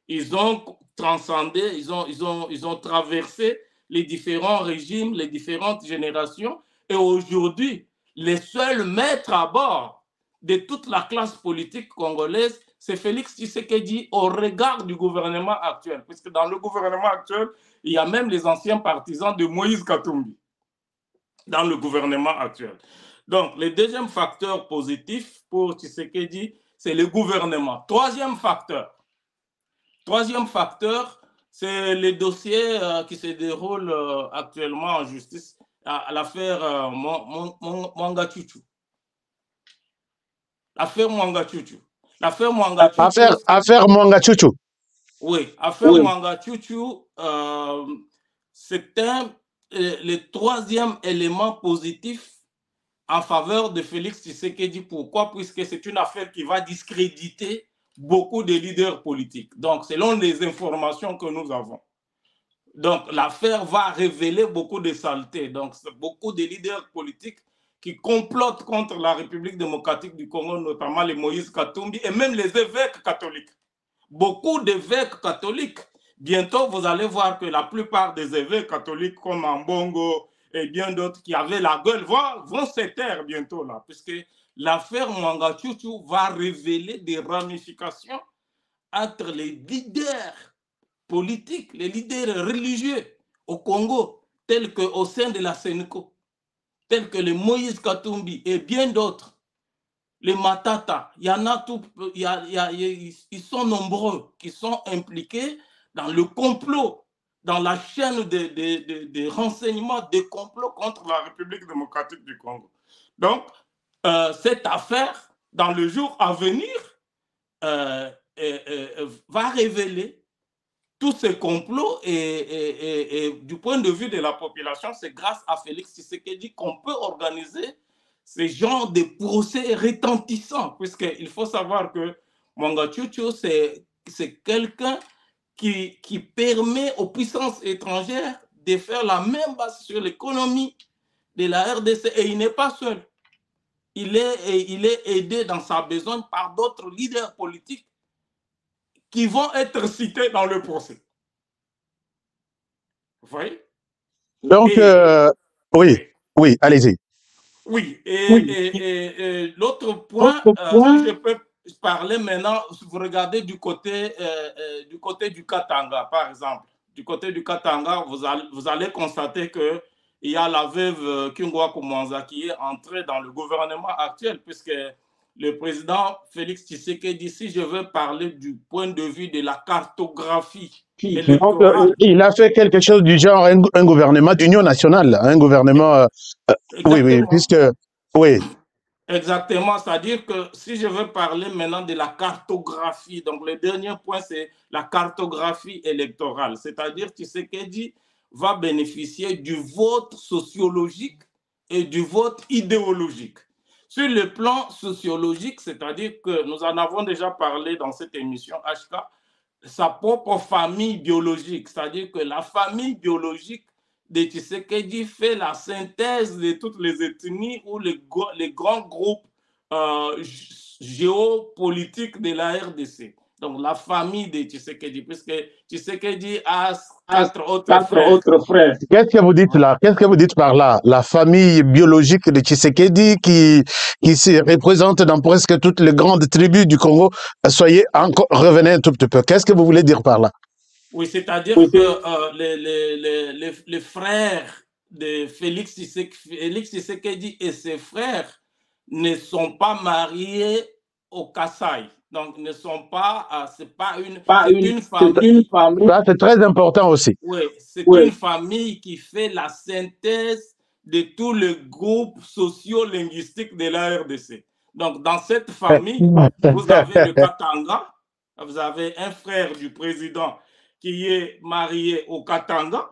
J: Ils ont transcendé, ils ont traversé les différents régimes, les différentes générations, et aujourd'hui, les seuls maîtres à bord de toute la classe politique congolaise, c'est Félix Tshisekedi au regard du gouvernement actuel, puisque dans le gouvernement actuel, il y a même les anciens partisans de Moïse Katumbi dans le gouvernement actuel. Donc, le deuxième facteur positif pour Tshisekedi, c'est le gouvernement. Troisième facteur, c'est les dossiers qui se déroulent actuellement en justice, à l'affaire Mwanga Chuchu. Affaire Mwanga Chuchu. Affaire Mwanga
I: Chuchu.
J: Oui, affaire Mwanga Chuchu, c'est le troisième élément positif en faveur de Félix Tshisekedi. Pourquoi? Puisque c'est une affaire qui va discréditer beaucoup de leaders politiques. Donc, selon les informations que nous avons. Donc, l'affaire va révéler beaucoup de saletés. Donc, beaucoup de leaders politiques qui complotent contre la République démocratique du Congo, notamment les Moïse Katumbi et même les évêques catholiques. Beaucoup d'évêques catholiques. Bientôt, vous allez voir que la plupart des évêques catholiques comme Ambongo et bien d'autres qui avaient la gueule vont se taire bientôt là, puisque l'affaire Mwanga Tchouchou va révéler des ramifications entre les leaders politiques, les leaders religieux au Congo, tels qu'au sein de la Sénéco, tels que les Moïse Katumbi et bien d'autres, les Matata, il y en a tout, ils sont nombreux qui sont impliqués dans le complot, dans la chaîne de renseignements, des complots contre la République démocratique du Congo. Donc, cette affaire, dans le jour à venir, va révéler tous ces complots et du point de vue de la population, c'est grâce à Félix Tshisekedi qu'on peut organiser ces genres de procès retentissants, puisqu'il faut savoir que Mwanga Tchouchou, c'est quelqu'un qui permet aux puissances étrangères de faire la même base sur l'économie de la RDC, et il n'est pas seul. Il est aidé dans sa besogne par d'autres leaders politiques qui vont être cités dans le procès. Vous voyez?
I: Donc, oui, allez-y.
J: Oui, et l'autre point, si je peux parler maintenant, vous regardez du côté du Katanga, par exemple. Du côté du Katanga, vous allez constater qu'il y a la veuve Kingwa Mwanza qui est entrée dans le gouvernement actuel, puisque le président Félix Tshisekedi, si je veux parler du point de vue de la cartographie électorale.
I: Il a fait quelque chose du genre un gouvernement d'union nationale, un gouvernement... oui, puisque... Oui.
J: Exactement, c'est-à-dire que si je veux parler maintenant de la cartographie, donc le dernier point, c'est la cartographie électorale, c'est-à-dire que Tshisekedi va bénéficier du vote sociologique et du vote idéologique. Sur le plan sociologique, c'est-à-dire que nous en avons déjà parlé dans cette émission HK, sa propre famille biologique, c'est-à-dire que la famille biologique de Tshisekedi fait la synthèse de toutes les ethnies ou les grands groupes géopolitiques de la RDC. Donc la famille de Tshisekedi, puisque Tshisekedi a quatre autres frères.
I: Qu'est-ce que vous dites là? Qu'est-ce que vous dites par là? La famille biologique de Tshisekedi qui se représente dans presque toutes les grandes tribus du Congo. Revenez un tout petit peu. Qu'est-ce que vous voulez dire par là?
J: Oui, c'est-à-dire que les frères de Félix Tshisekedi et ses frères ne sont pas mariés au Kasaï. Donc, ne sont pas, c'est pas une famille.
I: Ça, c'est très important aussi.
J: Oui, c'est une famille qui fait la synthèse de tous les groupes socio-linguistiques de la RDC. Donc, dans cette famille, vous avez le Katanga, vous avez un frère du président qui est marié au Katanga.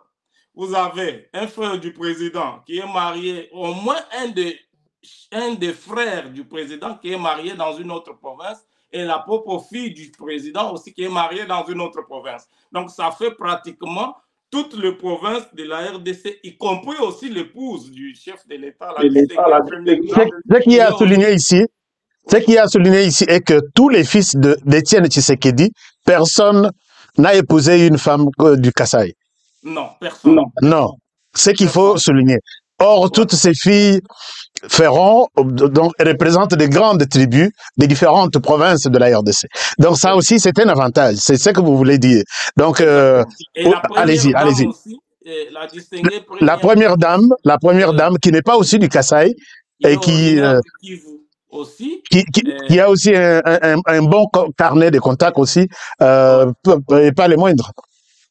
J: Vous avez un frère du président qui est marié, au moins un des frères du président qui est marié dans une autre province, et la propre fille du président aussi qui est mariée dans une autre province. Donc, ça fait pratiquement toutes les provinces de la RDC, y compris aussi l'épouse du chef de l'État.
I: Ce qui est à souligner ici, est que tous les fils d'Étienne Tshisekedi, personne n'a épousé une femme du Kasaï.
J: Non, personne.
I: Non. Ce qu'il faut souligner. Or, toutes ces filles représentent des grandes tribus des différentes provinces de la RDC. Donc, ça aussi, c'est un avantage. C'est ce que vous voulez dire. Donc, allez-y. La première dame qui n'est pas aussi du Kasaï et qui a aussi un bon carnet de contacts aussi, et pas les moindres.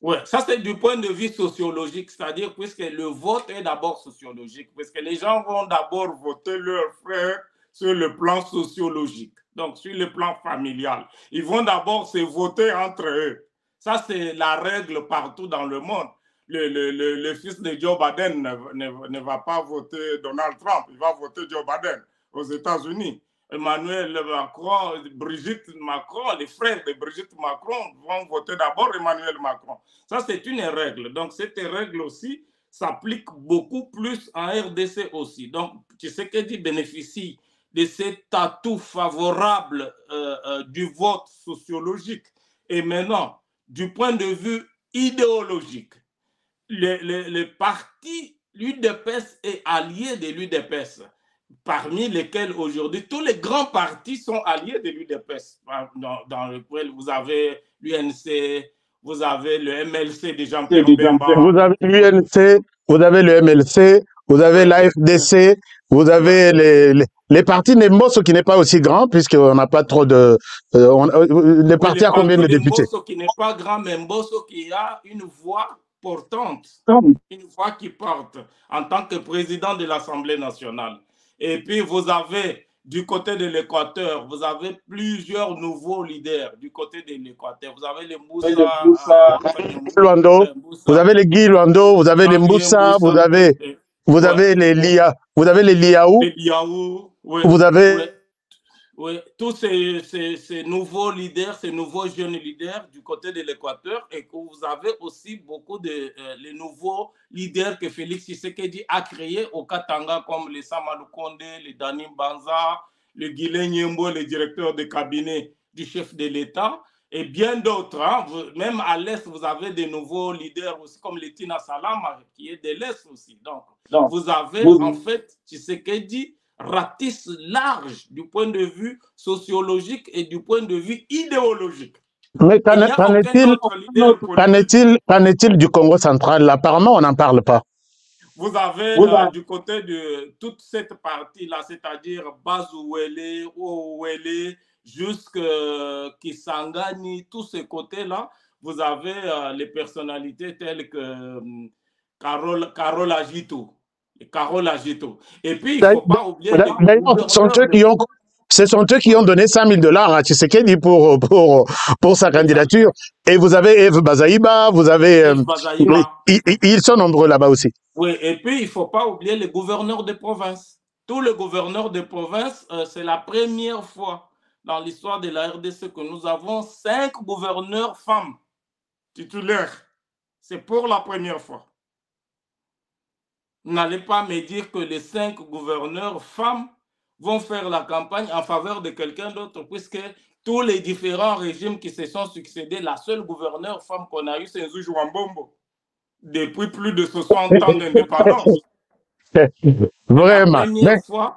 J: Oui, ça c'est du point de vue sociologique, c'est-à-dire puisque le vote est d'abord sociologique, puisque les gens vont d'abord voter leurs frères sur le plan sociologique, donc sur le plan familial. Ils vont d'abord se voter entre eux. Ça c'est la règle partout dans le monde. Le fils de Joe Biden ne va pas voter Donald Trump, il va voter Joe Biden aux États-Unis. Emmanuel Macron, Brigitte Macron, les frères de Brigitte Macron vont voter d'abord Emmanuel Macron. Ça, c'est une règle. Donc, cette règle aussi s'applique beaucoup plus en RDC aussi. Donc, Tshisekedi bénéficie de cet atout favorable du vote sociologique. Et maintenant, du point de vue idéologique, le parti l'UDPS est allié de l'UDPS, parmi lesquels aujourd'hui tous les grands partis sont alliés de l'UDPS. Dans lequel vous avez l'UNC, vous avez le MLC de Jean-Pierre Bemba.
I: Vous avez l'UNC, vous avez le MLC, vous avez l'AFDC, vous avez les partis Nemboso qui n'est pas aussi grand, puisqu'on n'a pas trop de... les partis à combien de députés?
J: Mbosso qui n'est pas grand, mais Mbosso qui a une voix portante, une voix qui porte en tant que président de l'Assemblée nationale. Et puis vous avez du côté de l'Équateur, vous avez plusieurs nouveaux leaders du côté de l'Équateur. Vous avez les Moussa,
I: vous avez les Guy Luando, vous avez les Moussa, vous avez les Lia, vous avez les Liaou, vous avez...
J: Oui, tous ces nouveaux leaders, ces nouveaux jeunes leaders du côté de l'Équateur, et que vous avez aussi beaucoup de les nouveaux leaders que Félix Tshisekedi a créés au Katanga, comme les Samadou Kondé, les Dani Banza, le Guilin Nyembo, le directeur de cabinet du chef de l'État, et bien d'autres. Hein. Même à l'Est, vous avez des nouveaux leaders aussi, comme le Tina Salama, qui est de l'Est aussi. Donc vous avez en fait Tshisekedi ratisse large du point de vue sociologique et du point de vue idéologique.
I: Mais qu'en est-il du Congo central? Apparemment, on n'en parle pas.
J: Vous avez du côté de toute cette partie-là, c'est-à-dire Bazouele, Ouele, jusqu'à Kisangani, tous ces côtés-là, vous avez les personnalités telles que Carole Agito. Et puis, il ne faut pas oublier...
I: Ce sont eux qui ont donné $5 000 à Tshisekedi pour sa candidature. Et vous avez Eve Bazaïba, vous avez... ils sont nombreux là-bas aussi.
J: Oui, et puis il ne faut pas oublier les gouverneurs de province. Tous les gouverneurs de province, c'est la première fois dans l'histoire de la RDC que nous avons 5 gouverneurs femmes titulaires. C'est pour la première fois. N'allez pas me dire que les 5 gouverneurs femmes vont faire la campagne en faveur de quelqu'un d'autre, puisque tous les différents régimes qui se sont succédés, la seule gouverneure femme qu'on a eue, c'est Nzouj Wambombo, depuis plus de 60 ans d'indépendance.
I: Vraiment.
J: La première fois,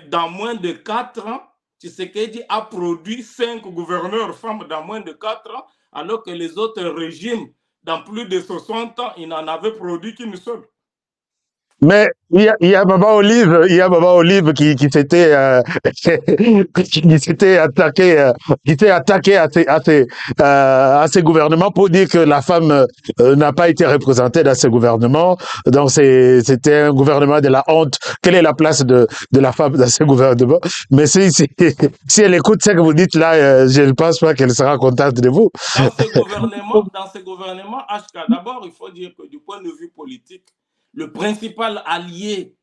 J: dans moins de 4 ans, Tshisekedi a produit 5 gouverneurs femmes dans moins de 4 ans, alors que les autres régimes, dans plus de 60 ans, ils n'en avaient produit qu'une seule.
I: Mais il y a Baba Olive qui s'était attaqué à ces gouvernements pour dire que la femme n'a pas été représentée dans ces gouvernements. Donc c'était un gouvernement de la honte. Quelle est la place de la femme dans ces gouvernements? Mais si elle écoute ce que vous dites là, je ne pense pas qu'elle sera contente de vous.
J: Dans ces gouvernements, HK, d'abord il faut dire que du point de vue politique, le principal allié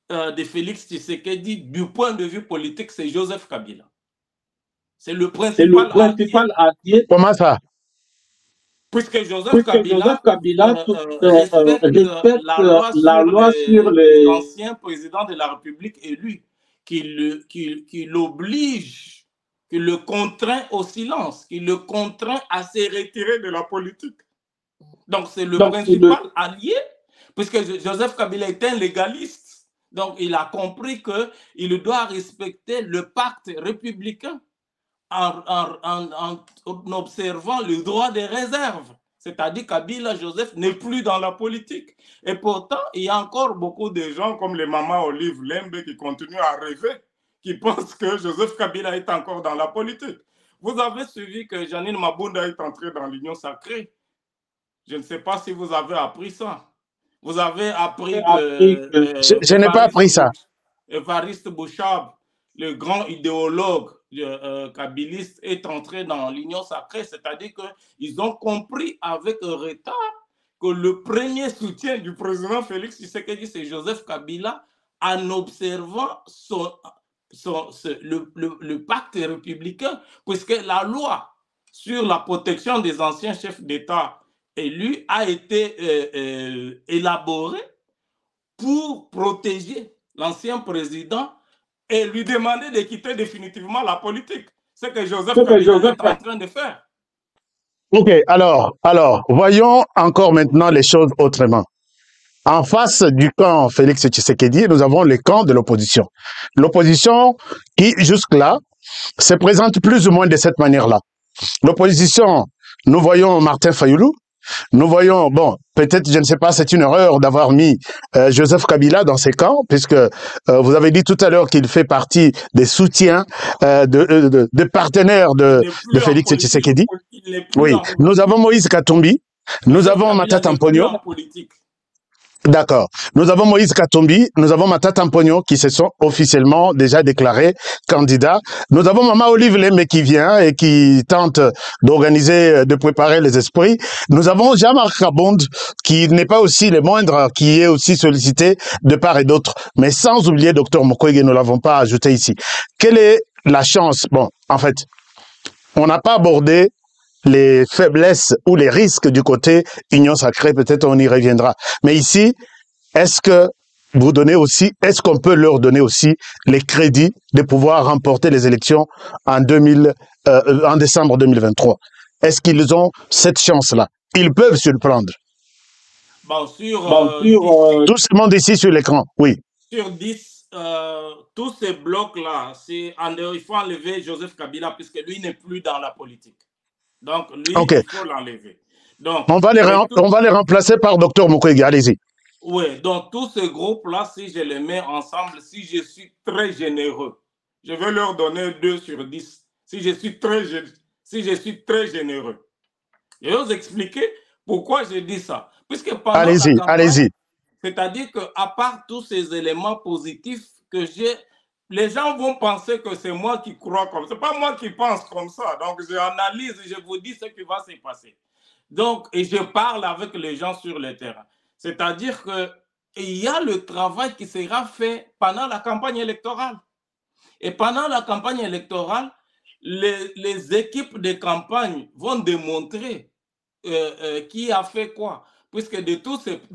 J: de Félix Tshisekedi, du point de vue politique, c'est Joseph Kabila. C'est le principal allié.
I: Comment ça?
J: Puisque Joseph Kabila respecte la loi sur les anciens présidents de la République élus, qui l'oblige, qui le contraint au silence, qui le contraint à se retirer de la politique. Donc c'est le principal allié. Puisque Joseph Kabila est un légaliste, donc il a compris qu'il doit respecter le pacte républicain en observant le droit des réserves. C'est-à-dire que Kabila Joseph n'est plus dans la politique. Et pourtant, il y a encore beaucoup de gens comme les mamans Olive Lembe qui continuent à rêver, qui pensent que Joseph Kabila est encore dans la politique. Vous avez suivi que Janine Mabunda est entrée dans l'Union sacrée. Je ne sais pas si vous avez appris ça. Vous avez appris que...
I: je n'ai pas appris ça.
J: Évariste Bouchab, le grand idéologue kabiliste, est entré dans l'Union sacrée, c'est-à-dire qu'ils ont compris avec retard que le premier soutien du président Félix Tshisekedi, c'est Joseph Kabila, en observant le pacte républicain, puisque la loi sur la protection des anciens chefs d'État élus a été élaborée pour protéger l'ancien président et lui demander de quitter définitivement la politique. C'est ce que Joseph Kabila est en train de faire.
I: Ok, alors, voyons encore maintenant les choses autrement. En face du camp Félix Tshisekedi, nous avons le camp de l'opposition. L'opposition qui, jusque-là, se présente plus ou moins de cette manière-là. L'opposition, nous voyons Martin Fayoulou, nous voyons, bon, peut-être, je ne sais pas, c'est une erreur d'avoir mis Joseph Kabila dans ces camps, puisque vous avez dit tout à l'heure qu'il fait partie des soutiens, de partenaires de Félix Tshisekedi. Oui, nous avons Moïse Katumbi, nous avons Matata Mponyo. D'accord. Nous avons Moïse Katumbi, nous avons Matata Mponyo qui se sont officiellement déjà déclarés candidats. Nous avons Mama Olive Lembe qui vient et qui tente d'organiser, de préparer les esprits. Nous avons Jean-Marc Kabond qui n'est pas aussi le moindre, qui est aussi sollicité de part et d'autre. Mais sans oublier Dr Mukwege, nous ne l'avons pas ajouté ici. Quelle est la chance? Bon, en fait, on n'a pas abordé les faiblesses ou les risques du côté Union Sacrée, peut-être on y reviendra. Mais ici, est-ce que vous donnez aussi, est-ce qu'on peut leur donner aussi les crédits de pouvoir remporter les élections en décembre 2023? Est-ce qu'ils ont cette chance-là? Ils peuvent surprendre.
J: Bon,
I: tout ce monde ici sur l'écran, oui.
J: Sur 10, tous ces blocs-là, il faut enlever Joseph Kabila puisque lui n'est plus dans la politique. Donc, lui, il faut l'enlever.
I: On va les remplacer par Dr Mukwege, allez-y.
J: Oui, donc tous ces groupes-là, si je les mets ensemble, si je suis très généreux, je vais leur donner 2 sur 10. Si je suis très généreux. Je vais vous expliquer pourquoi je dis ça. Puisque pendant
I: allez-y.
J: C'est-à-dire qu'à part tous ces éléments positifs que j'ai, les gens vont penser que c'est moi qui crois comme ça. C'est pas moi qui pense comme ça. Donc, j'analyse et je vous dis ce qui va se passer. Donc, et je parle avec les gens sur le terrain. C'est-à-dire qu'il y a le travail qui sera fait pendant la campagne électorale. Et pendant la campagne électorale, les équipes de campagne vont démontrer qui a fait quoi. Puisque de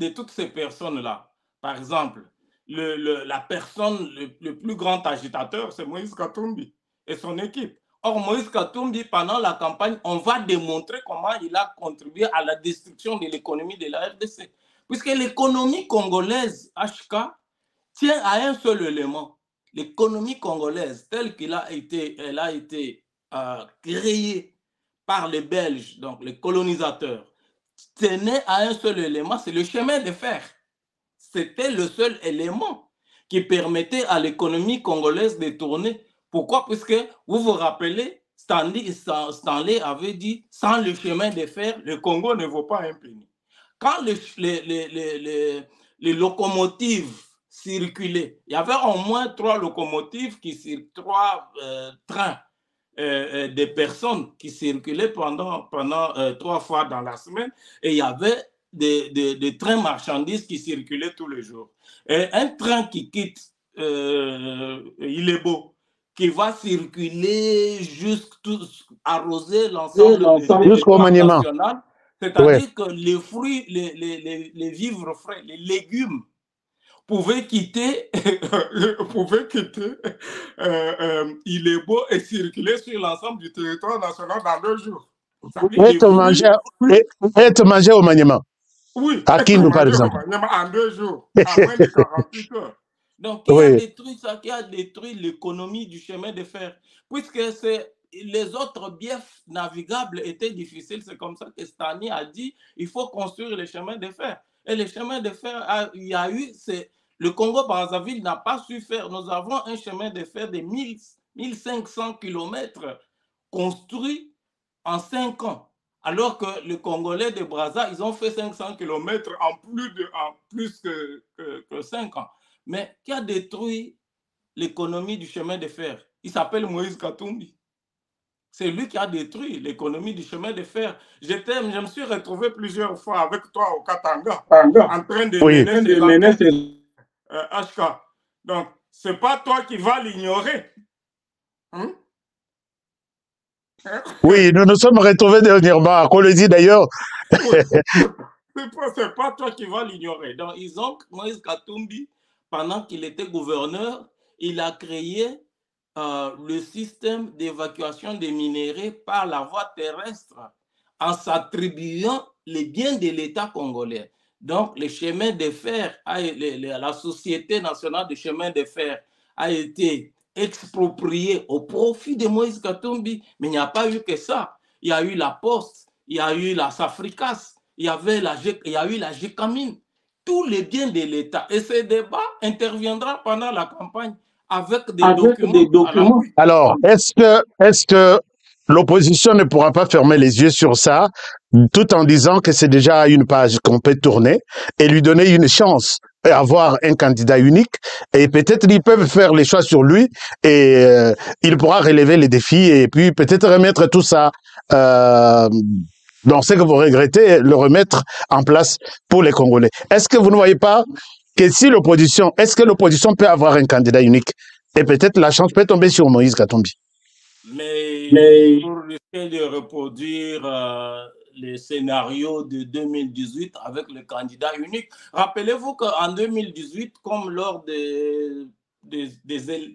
J: toutes ces personnes-là, par exemple, la personne le plus grand agitateur, c'est Moïse Katumbi et son équipe. Or, Moïse Katumbi, pendant la campagne, on va démontrer comment il a contribué à la destruction de l'économie de la RDC. Puisque l'économie congolaise, HK, tient à un seul élément. L'économie congolaise, telle qu'elle a été créée par les Belges, donc les colonisateurs, tenait à un seul élément, c'est le chemin de fer. C'était le seul élément qui permettait à l'économie congolaise de tourner. Pourquoi? Puisque vous vous rappelez, Stanley avait dit, sans le chemin de fer, le Congo ne vaut pas un penny. Quand les locomotives circulaient, il y avait au moins 3 locomotives, 3 trains de personnes qui circulaient pendant 3 fois dans la semaine, et il y avait des trains marchandises qui circulaient tous les jours. Et un train qui quitte Ilebo, qui va circuler arroser l'ensemble
I: jusqu'au maniement.
J: C'est-à-dire que les fruits, les vivres frais, les légumes pouvaient quitter Ilebo et circuler sur l'ensemble du territoire national dans 2 jours.
I: Être mangé au maniement.
J: Oui,
I: à Kindu, par exemple.
J: En 2 jours, à moins de 48 heures. Donc, qui a détruit l'économie du chemin de fer. Puisque les autres biens navigables étaient difficiles, c'est comme ça que Stani a dit il faut construire les chemins de fer. Et les chemins de fer, il y a eu, le Congo-Brazzaville n'a pas su faire. Nous avons un chemin de fer de 1500 km construit en 5 ans. Alors que les Congolais de Brazza, ils ont fait 500 km en plus que 5 ans. Mais qui a détruit l'économie du chemin de fer? Il s'appelle Moïse Katumbi. C'est lui qui a détruit l'économie du chemin de fer. Je me suis retrouvé plusieurs fois avec toi au Katanga, en train de mener HK. Donc, c'est pas toi qui vas l'ignorer. Hein?
I: Oui, nous nous sommes retrouvés dernièrement, on le dit d'ailleurs.
J: Oui. C'est pas toi qui vas l'ignorer. Donc, Moïse Katumbi, pendant qu'il était gouverneur, il a créé le système d'évacuation des minéraux par la voie terrestre en s'attribuant les biens de l'État congolais. Donc, le chemin de fer, la Société nationale de chemin de fer a été expropriée au profit de Moïse Katumbi. Mais il n'y a pas eu que ça. Il y a eu la Poste, il y a eu la Safricas, il y a eu la Gécamine, tous les biens de l'État. Et ce débat interviendra pendant la campagne avec des documents.
I: Alors, est-ce que l'opposition ne pourra pas fermer les yeux sur ça, tout en disant que c'est déjà une page qu'on peut tourner et lui donner une chance et avoir un candidat unique, et peut-être ils peuvent faire les choix sur lui et il pourra relever les défis et puis peut-être remettre tout ça dans ce que vous regrettez, le remettre en place pour les Congolais. Est-ce que vous ne voyez pas que si l'opposition, est-ce que l'opposition peut avoir un candidat unique et peut-être la chance peut tomber sur Moïse Katumbi?
J: Mais pour risquer de reproduire les scénarios de 2018 avec le candidat unique, rappelez-vous qu'en 2018, comme lors des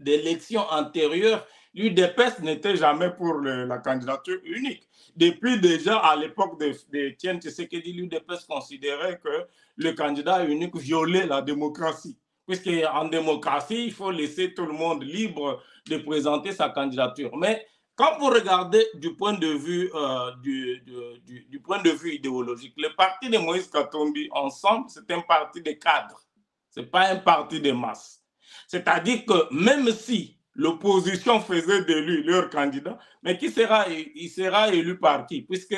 J: élections antérieures, l'UDPS n'était jamais pour la candidature unique. Depuis déjà à l'époque de Tien Tshisekedi, l'UDPS considérait que le candidat unique violait la démocratie. Puisqu'en démocratie, il faut laisser tout le monde libre de présenter sa candidature. Mais quand vous regardez du point de vue, du point de vue idéologique, le parti de Moïse Katumbi, ensemble, c'est un parti de cadres. Ce n'est pas un parti de masse. C'est-à-dire que même si l'opposition faisait de lui leur candidat, mais il sera élu par qui? Puisque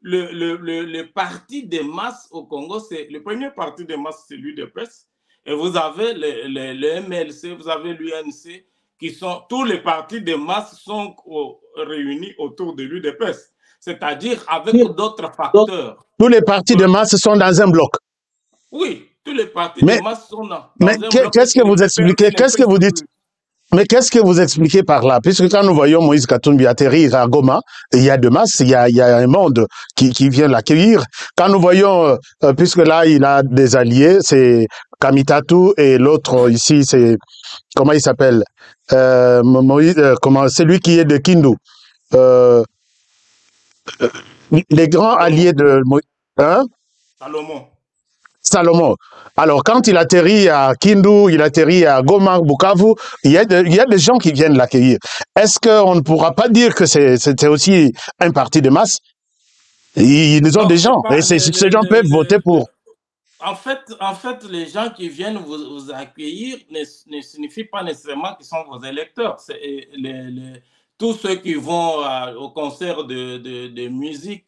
J: le parti de masse au Congo, le premier parti de masse, c'est l'UDPS. Et vous avez le MLC, vous avez l'UNC, tous les partis de masse sont réunis autour de l'UDPS. C'est-à-dire avec d'autres facteurs.
I: Tous les partis de masse sont dans un bloc.
J: Oui, tous les partis de masse sont dans un bloc.
I: Mais qu'est-ce que vous expliquez? Qu'est-ce que vous dites? Mais qu'est-ce que vous expliquez par là? Puisque quand nous voyons Moïse Katumbi atterrir à Goma, il y a de masse, il y a un monde qui vient l'accueillir. Quand nous voyons, puisque là, il a des alliés, c'est Kamitatu et l'autre ici, c'est, comment il s'appelle? Celui qui est de Kindu. Les grands alliés de Moïse. Hein? Salomon. Alors, quand il atterrit à Kindu, il atterrit à Goma, Bukavu, il y a des gens qui viennent l'accueillir. Est-ce qu'on ne pourra pas dire que c'était aussi un parti de masse? Ils ont des gens, et ces gens peuvent voter pour.
J: En fait, les gens qui viennent vous accueillir ne signifient pas nécessairement qu'ils sont vos électeurs. Tous ceux qui vont au concert de musique,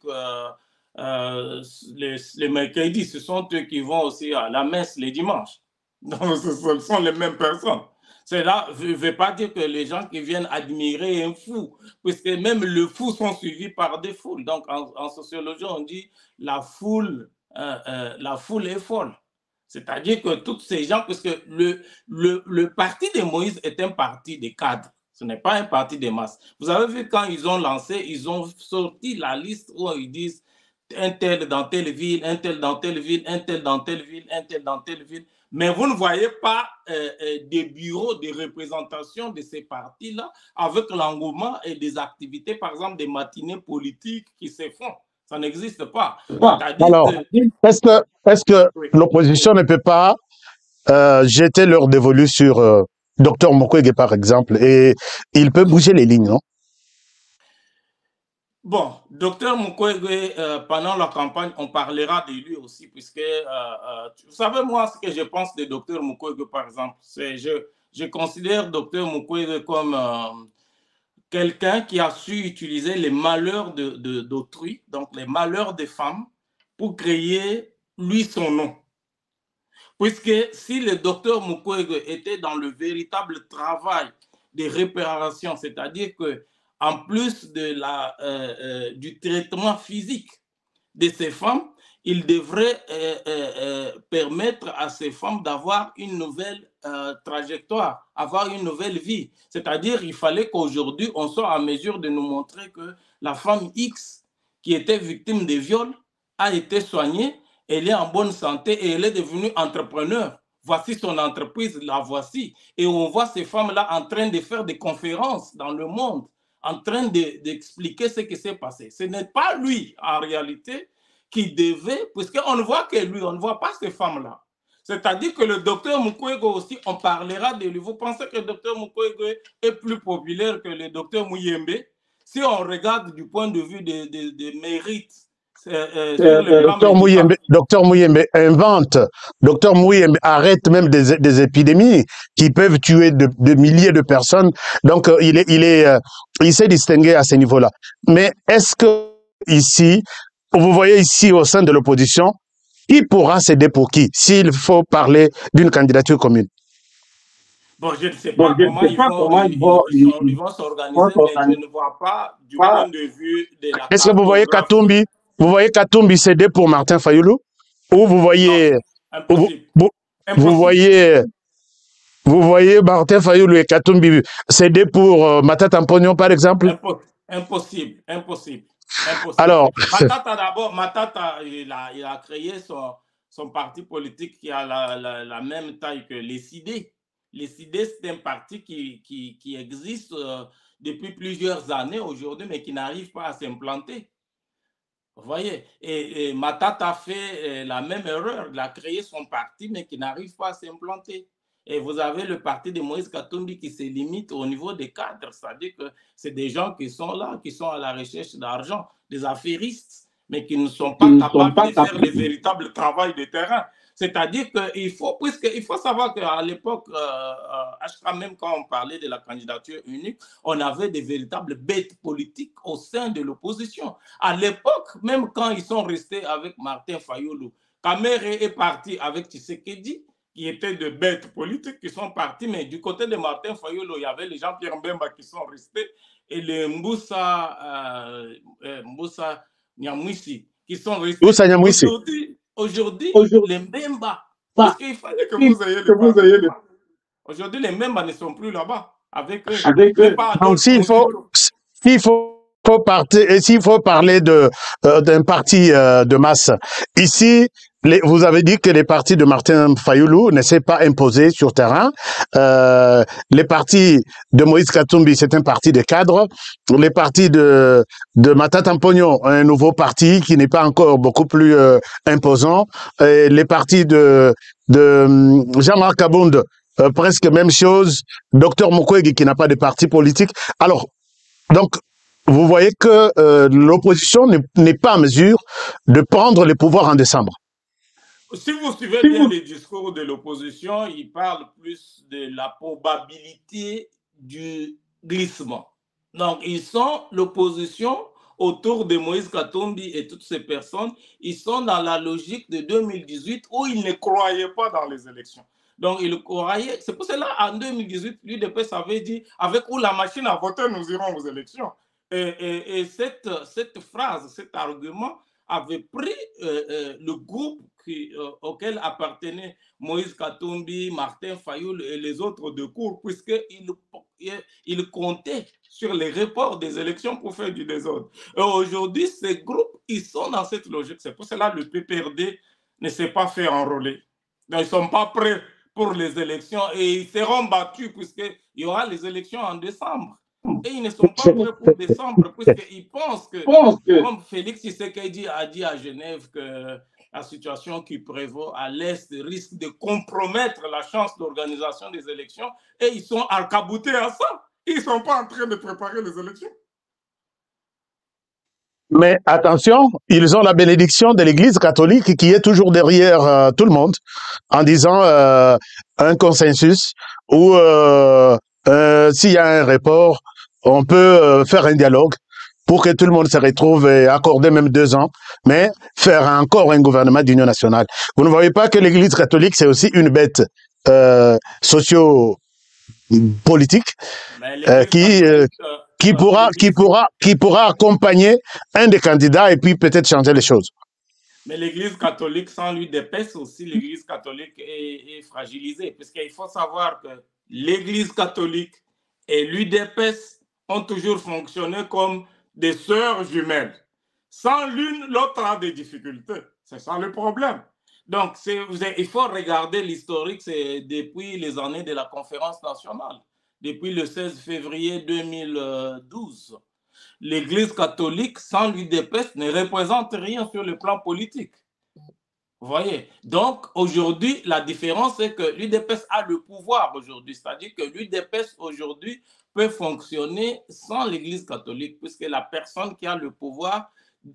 J: les mercredis, ce sont eux qui vont aussi à la messe les dimanches. Donc, ce sont les mêmes personnes. Cela ne veut pas dire que les gens qui viennent admirer un fou, puisque même le fou sont suivis par des foules. Donc, en sociologie, on dit la foule est folle. C'est-à-dire que tous ces gens, puisque le parti de Moïse est un parti de cadres. Ce n'est pas un parti de masse. Vous avez vu quand ils ont lancé, ils ont sorti la liste où ils disent un tel dans telle ville, un tel dans telle ville, un tel dans telle ville, un tel dans telle ville. Mais vous ne voyez pas des bureaux de représentation de ces partis-là avec l'engouement et des activités, par exemple des matinées politiques qui se font. Ça n'existe pas.
I: Alors, est-ce que l'opposition ne peut pas jeter leur dévolu sur Dr Mukwege, par exemple, et il peut bouger les lignes, non?
J: Bon, Dr Mukwege, pendant la campagne, on parlera de lui aussi, puisque, vous savez, moi, ce que je pense de Dr Mukwege, par exemple, c'est je considère Dr Mukwege comme quelqu'un qui a su utiliser les malheurs d'autrui, donc les malheurs des femmes, pour créer, lui, son nom. Puisque si le docteur Mukwege était dans le véritable travail de réparation, c'est-à-dire que en plus du traitement physique de ces femmes, il devrait permettre à ces femmes d'avoir une nouvelle trajectoire, avoir une nouvelle vie. C'est-à-dire, il fallait qu'aujourd'hui, on soit à mesure de nous montrer que la femme X, qui était victime de viol, a été soignée, elle est en bonne santé et elle est devenue entrepreneur. Voici son entreprise, la voici. Et on voit ces femmes-là en train de faire des conférences dans le monde, en train d'expliquer ce qui s'est passé. Ce n'est pas lui, en réalité, qui devait, puisqu'on ne voit que lui, on ne voit pas ces femmes-là. C'est-à-dire que le docteur Mukwege aussi, on parlera de lui. Vous pensez que le docteur Mukwege est plus populaire que le docteur Muyembe? Si on regarde du point de vue des mérites,
I: Docteur Muyembe invente, Docteur Muyembe arrête même des épidémies qui peuvent tuer de milliers de personnes. Donc, il s'est distingué à ce niveau-là. Mais est-ce que ici, vous voyez ici au sein de l'opposition, qui pourra céder pour qui s'il faut parler d'une candidature commune?
J: Bon, je ne sais pas comment ils vont s'organiser, mais je ne vois pas du point de vue de la...
I: Est-ce que vous voyez Katumbi céder pour Martin Fayulu? Ou vous voyez...
J: Non,
I: vous voyez Martin Fayulu et Katumbi céder pour Matata Mponyo, par exemple?
J: Impossible.
I: Alors...
J: Matata, il a créé son parti politique qui a la même taille que les CID. Les CID, c'est un parti qui existe depuis plusieurs années aujourd'hui, mais qui n'arrive pas à s'implanter. Vous voyez, et Matata a fait la même erreur. Il a créé son parti, mais qui n'arrive pas à s'implanter. Et vous avez le parti de Moïse Katumbi qui se limite au niveau des cadres. C'est-à-dire que c'est des gens qui sont là, qui sont à la recherche d'argent, des affairistes, mais qui ne sont pas capables de faire le véritable travail de terrain. C'est-à-dire qu'il faut, puisqu'il faut savoir qu'à l'époque, même quand on parlait de la candidature unique, on avait des véritables bêtes politiques au sein de l'opposition. À l'époque, même quand ils sont restés avec Martin Fayulu, Kamere est parti avec Tshisekedi, qui étaient de bêtes politiques qui sont partis, mais du côté de Martin Fayulu, il y avait les Jean-Pierre Mbemba qui sont restés et les Mboussa Nyamwisi qui sont restés. Aujourd'hui, les Mbemba, parce qu'il fallait que vous ayez les aujourd'hui, les Mbemba ne sont plus là-bas avec eux.
I: Donc, s'il faut parler d'un parti de masse, ici, vous avez dit que les partis de Martin Fayulu ne s'est pas imposé sur terrain. Les partis de Moïse Katumbi, c'est un parti de cadres. Les partis de Matata Mponyo, un nouveau parti qui n'est pas encore beaucoup plus imposant. Et les partis de Jean-Marc Abound, presque même chose. Docteur Mukwege qui n'a pas de parti politique. Alors, donc, vous voyez que l'opposition n'est pas en mesure de prendre les pouvoirs en décembre.
J: Si vous suivez bien les discours de l'opposition, ils parlent plus de la probabilité du glissement. Donc, ils sont l'opposition autour de Moïse Katumbi et toutes ces personnes. Ils sont dans la logique de 2018 où ils ne croyaient pas dans les élections. Donc, ils croyaient. C'est pour cela, en 2018, l'UDPS avait dit avec ou la machine à voter, nous irons aux élections. Et cette phrase, cet argument avait pris le groupe auquel appartenaient Moïse Katumbi, Martin Fayulu et les autres de cour, puisqu'ils comptaient sur les reports des élections pour faire du désordre. Et aujourd'hui, ces groupes, ils sont dans cette logique. C'est pour cela que le PPRD ne s'est pas fait enrôler. Donc, ils ne sont pas prêts pour les élections et ils seront battus puisqu'il y aura les élections en décembre. Et ils ne sont pas prêts pour décembre puisqu'ils pensent que, comme Félix Tshisekedi a dit à Genève, que la situation qui prévaut à l'Est risque de compromettre la chance d'organisation des élections et ils sont arc-boutés à ça. Ils ne sont pas en train de préparer les élections.
I: Mais attention, ils ont la bénédiction de l'Église catholique qui est toujours derrière tout le monde en disant un consensus ou s'il y a un report, on peut faire un dialogue pour que tout le monde se retrouve et accorder même 2 ans, mais faire encore un gouvernement d'union nationale. Vous ne voyez pas que l'Église catholique, c'est aussi une bête socio-politique qui pourra accompagner un des candidats et puis peut-être changer les choses.
J: Mais l'Église catholique, sans l'UDPS aussi, l'Église catholique est fragilisée. Puisqu'il faut savoir que l'Église catholique et l'UDPS ont toujours fonctionné comme des sœurs jumelles. Sans l'une, l'autre a des difficultés. C'est ça le problème. Donc, il faut regarder l'historique, c'est depuis les années de la conférence nationale, depuis le 16 février 2012. L'Église catholique, sans l'UDPS, ne représente rien sur le plan politique. Vous voyez? Donc, aujourd'hui, la différence, c'est que l'UDPS a le pouvoir aujourd'hui. C'est-à-dire que l'UDPS, aujourd'hui, peut fonctionner sans l'Église catholique, puisque la personne qui a le pouvoir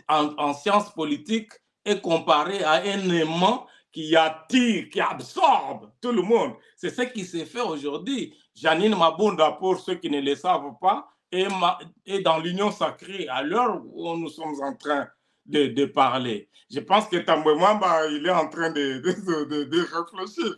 J: en sciences politiques est comparée à un aimant qui attire, qui absorbe tout le monde. C'est ce qui s'est fait aujourd'hui. Janine Mabunda, pour ceux qui ne le savent pas, est dans l'union sacrée à l'heure où nous sommes en train de parler. Je pense que Tambouemamba, il est en train de réfléchir.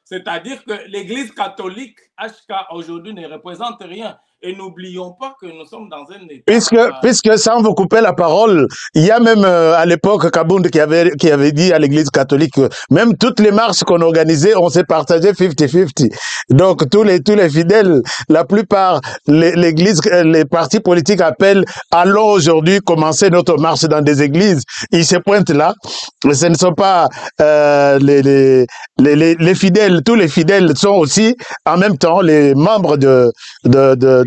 J: C'est-à-dire que l'Église catholique, HK, aujourd'hui, ne représente rien. Et n'oublions pas que nous sommes dans un état...
I: Puisque sans vous couper la parole, il y a même à l'époque Kabound qui avait dit à l'église catholique que même toutes les marches qu'on organisait, on s'est partagé 50-50. Donc tous les fidèles, la plupart, les partis politiques appellent « Allons aujourd'hui commencer notre marche dans des églises ». Ils se pointent là. Ce ne sont pas les fidèles, tous les fidèles sont aussi en même temps les membres de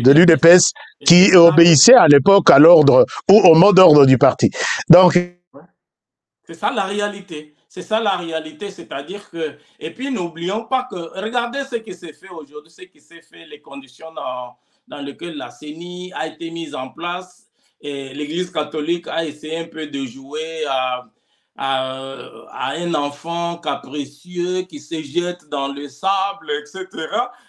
I: l'UDPS qui obéissait à l'époque à l'ordre ou au mot d'ordre du parti. Donc,
J: c'est ça la réalité. C'est ça la réalité, c'est-à-dire que... Et puis, n'oublions pas que... Regardez ce qui s'est fait aujourd'hui, ce qui s'est fait, les conditions dans lesquelles la CENI a été mise en place et l'Église catholique a essayé un peu de jouer à un enfant capricieux qui se jette dans le sable, etc.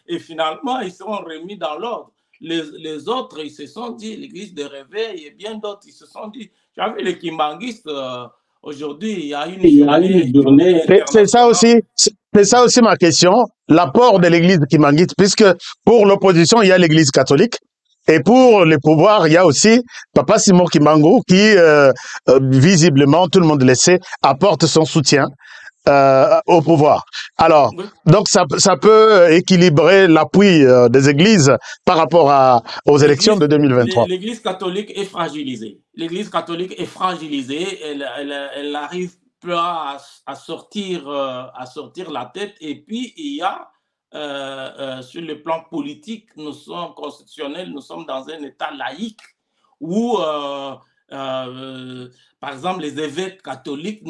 J: Et finalement, ils seront remis dans l'ordre. Les autres, ils se sont dit, l'Église de réveil et bien d'autres, ils se sont dit, j'avais les kimbanguistes, aujourd'hui, il y a une journée
I: c'est ça aussi ma question, l'apport de l'Église kimbanguiste, puisque pour l'opposition, il y a l'Église catholique, et pour les pouvoirs, il y a aussi Papa Simon Kimbangu qui, visiblement, tout le monde le sait, apporte son soutien au pouvoir. Alors, donc ça peut équilibrer l'appui des églises par rapport aux élections de 2023.
J: L'église catholique est fragilisée. L'église catholique est fragilisée. Elle n'arrive pas à sortir la tête. Et puis, il y a, sur le plan politique, nous sommes constitutionnels, nous sommes dans un état laïque où... par exemple, les évêques catholiques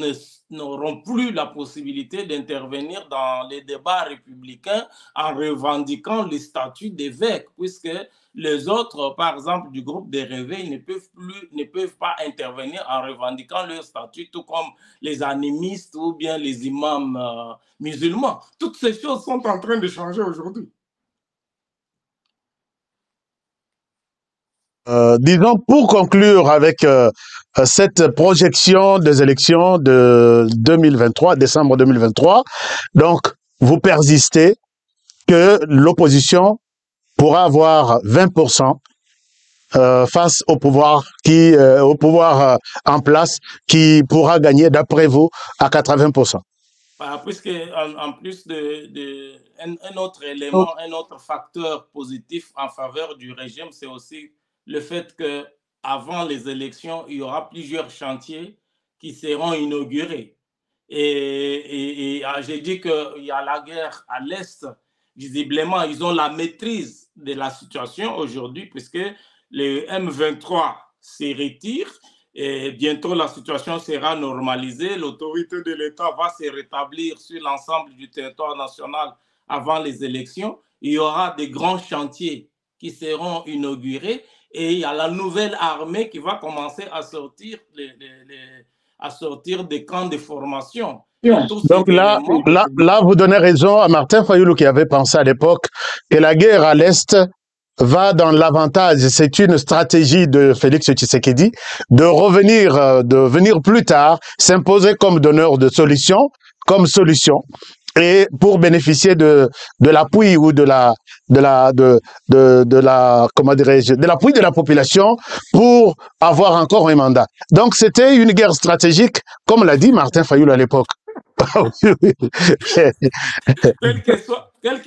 J: n'auront plus la possibilité d'intervenir dans les débats républicains en revendiquant le statut d'évêque, puisque les autres, par exemple, du groupe des réveils, ne peuvent pas intervenir en revendiquant leur statut, tout comme les animistes ou bien les imams musulmans. Toutes ces choses sont en train de changer aujourd'hui.
I: Disons, pour conclure avec cette projection des élections de 2023, décembre 2023, donc vous persistez que l'opposition pourra avoir 20% face au pouvoir en place qui pourra gagner, d'après vous, à 80%.
J: Puisque en plus un autre élément, un autre facteur positif en faveur du régime, c'est aussi le fait qu'avant les élections, il y aura plusieurs chantiers qui seront inaugurés. Et j'ai dit qu'il y a la guerre à l'Est. Visiblement, ils ont la maîtrise de la situation aujourd'hui, puisque le M23 se retire et bientôt la situation sera normalisée. L'autorité de l'État va se rétablir sur l'ensemble du territoire national avant les élections. Il y aura des grands chantiers qui seront inaugurés. Et il y a la nouvelle armée qui va commencer à sortir des camps de formation.
I: Donc là, vous donnez raison à Martin Fayoulou qui avait pensé à l'époque que la guerre à l'Est va dans l'avantage. C'est une stratégie de Félix Tshisekedi de venir plus tard, s'imposer comme donneur de solution, et pour bénéficier de l'appui ou de la comment dirais-je, de l'appui de la population pour avoir encore un mandat. Donc c'était une guerre stratégique, comme l'a dit Martin Fayoul à l'époque.
J: Quelle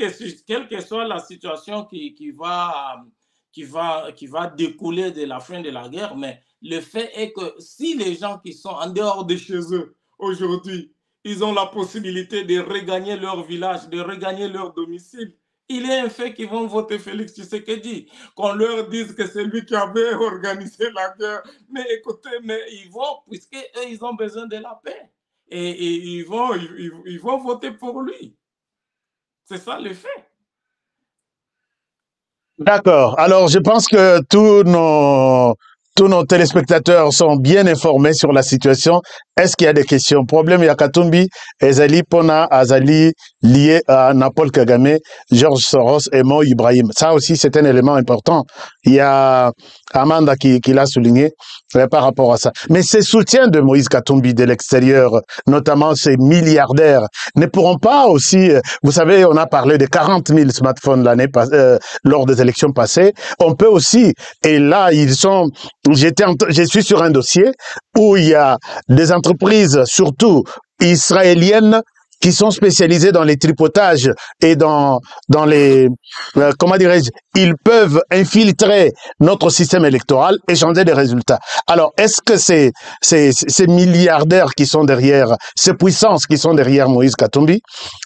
J: que soit la situation qui va découler de la fin de la guerre, mais le fait est que si les gens qui sont en dehors de chez eux aujourd'hui, ils ont la possibilité de regagner leur village, de regagner leur domicile, il est un fait qu'ils vont voter Félix Tshisekedi. Qu'on leur dise que c'est lui qui avait organisé la guerre. Mais écoutez, mais ils vont, puisqu'eux, ils ont besoin de la paix. Et ils vont voter pour lui. C'est ça le fait.
I: D'accord. Alors, je pense que tous nos téléspectateurs sont bien informés sur la situation. Est-ce qu'il y a des questions? Problème Yakatumbi, Ezali Pona, Azali, lié à Paul Kagame, Georges Soros et Mo Ibrahim. Ça aussi, c'est un élément important. Il y a Amanda qui l'a souligné par rapport à ça. Mais ces soutiens de Moïse Katumbi de l'extérieur, notamment ces milliardaires, ne pourront pas aussi, vous savez, on a parlé de 40 000 smartphones lors des élections passées. On peut aussi, et là, je suis sur un dossier où il y a des entreprises, surtout israéliennes, qui sont spécialisées dans les tripotages et dans les, comment dirais-je, ils peuvent infiltrer notre système électoral et changer des résultats. Alors, est-ce que ces milliardaires qui sont derrière, ces puissances qui sont derrière Moïse Katumbi,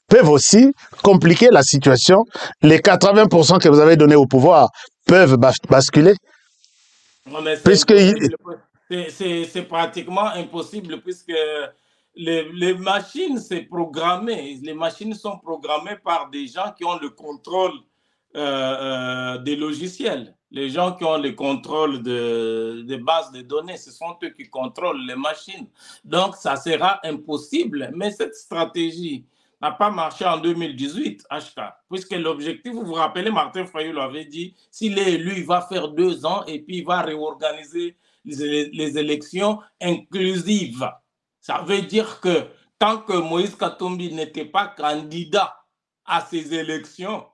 I: peuvent aussi compliquer la situation? Les 80% que vous avez donnés au pouvoir peuvent basculer?
J: C'est pratiquement impossible puisque les machines, c'est programmé. Les machines sont programmées par des gens qui ont le contrôle des logiciels. Les gens qui ont le contrôle des bases de données, ce sont eux qui contrôlent les machines. Donc, ça sera impossible. Mais cette stratégie n'a pas marché en 2018, HK, puisque l'objectif, vous vous rappelez, Martin Fayoul avait dit, s'il est élu, il va faire 2 ans et puis il va réorganiser les élections inclusives. Ça veut dire que tant que Moïse Katumbi n'était pas candidat à ces élections,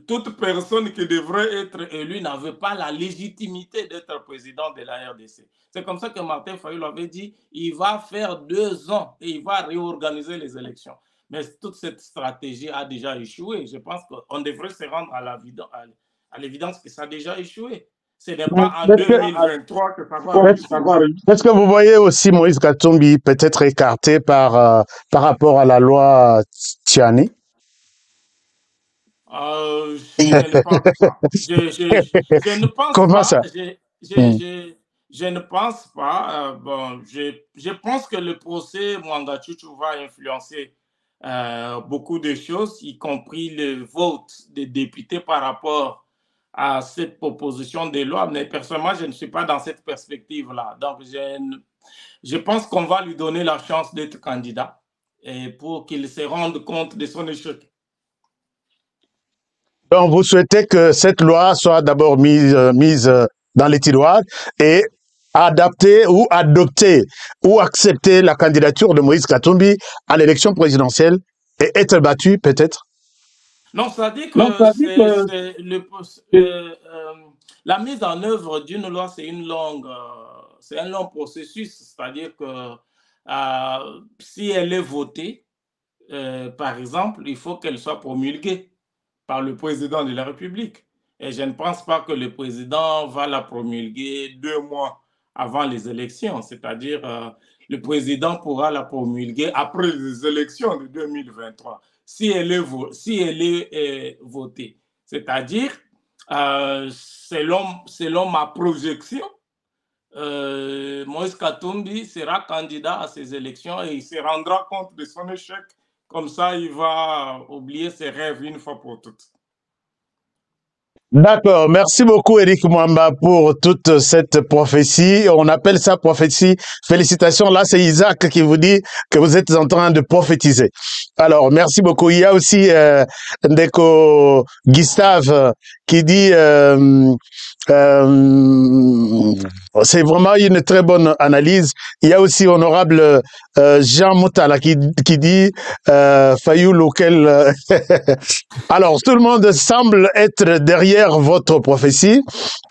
J: toute personne qui devrait être élue n'avait pas la légitimité d'être président de la RDC. C'est comme ça que Martin Fayoul avait dit, il va faire 2 ans et il va réorganiser les élections. Mais toute cette stratégie a déjà échoué. Je pense qu'on devrait se rendre à l'évidence que ça a déjà échoué. Ce n'est pas en 2023 que ça va.
I: Est-ce que vous voyez aussi Moïse Katumbi peut-être écarté par rapport à la loi Tchiani?
J: Je ne pense pas. Je ne pense
I: Comment
J: pas.
I: ça?
J: Je ne pense pas. Bon, je pense que le procès Mwangachuchu va influencer beaucoup de choses, y compris le vote des députés par rapport à cette proposition de loi. Mais personnellement, je ne suis pas dans cette perspective-là. Donc, je pense qu'on va lui donner la chance d'être candidat et pour qu'il se rende compte de son échec.
I: Donc, vous souhaitez que cette loi soit d'abord mise dans les tiroirs et adapter ou adopter ou accepter la candidature de Moïse Katumbi à l'élection présidentielle et être battu peut-être?
J: Non, ça dit que, la mise en œuvre d'une loi, c'est un long processus. C'est-à-dire que si elle est votée, par exemple, il faut qu'elle soit promulguée par le président de la République. Et je ne pense pas que le président va la promulguer 2 mois avant les élections. C'est-à-dire, le président pourra la promulguer après les élections de 2023, si elle est votée. C'est-à-dire, selon ma projection, Moïse Katumbi sera candidat à ces élections et il se rendra compte de son échec. Comme ça, il va oublier ses rêves une fois pour toutes.
I: D'accord, merci beaucoup Eric Mwamba pour toute cette prophétie. On appelle ça prophétie. Félicitations, là c'est Isaac qui vous dit que vous êtes en train de prophétiser. Alors, merci beaucoup. Il y a aussi Ndeko Gustave qui dit c'est vraiment une très bonne analyse. Il y a aussi honorable Jean Moutala qui dit Fayoul auquel alors tout le monde semble être derrière votre prophétie,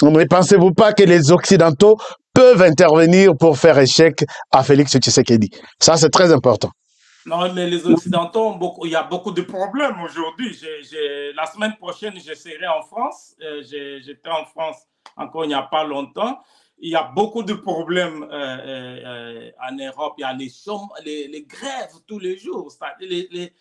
I: mais pensez-vous pas que les Occidentaux peuvent intervenir pour faire échec à Félix Tshisekedi? Ça c'est très important.
J: Non, mais les Occidentaux, il y a beaucoup de problèmes aujourd'hui. La semaine prochaine, je serai en France. J'étais en France encore il n'y a pas longtemps. Il y a beaucoup de problèmes en Europe. Il y a les grèves tous les jours.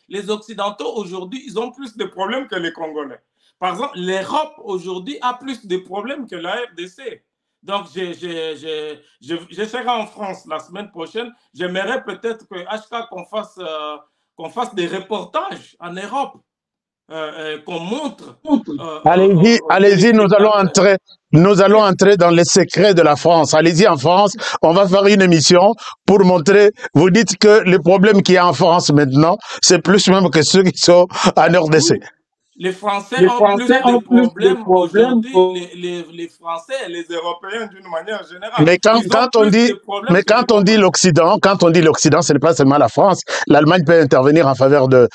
J: Les Occidentaux, aujourd'hui, ils ont plus de problèmes que les Congolais. Par exemple, l'Europe, aujourd'hui, a plus de problèmes que la RDC. Donc, je serai en France la semaine prochaine. J'aimerais peut-être que HK qu'on fasse des reportages en Europe, qu'on montre.
I: Allez-y, nous allons entrer dans les secrets de la France. Allez-y en France, on va faire une émission pour montrer. Vous dites que les problèmes qu'il y a en France maintenant, c'est plus même que ceux qui sont en RDC.
J: Les Français ont plus de problèmes aujourd'hui, les Français et les Européens d'une manière générale.
I: Mais quand on dit l'Occident, ce n'est pas seulement la France. L'Allemagne peut intervenir en faveur de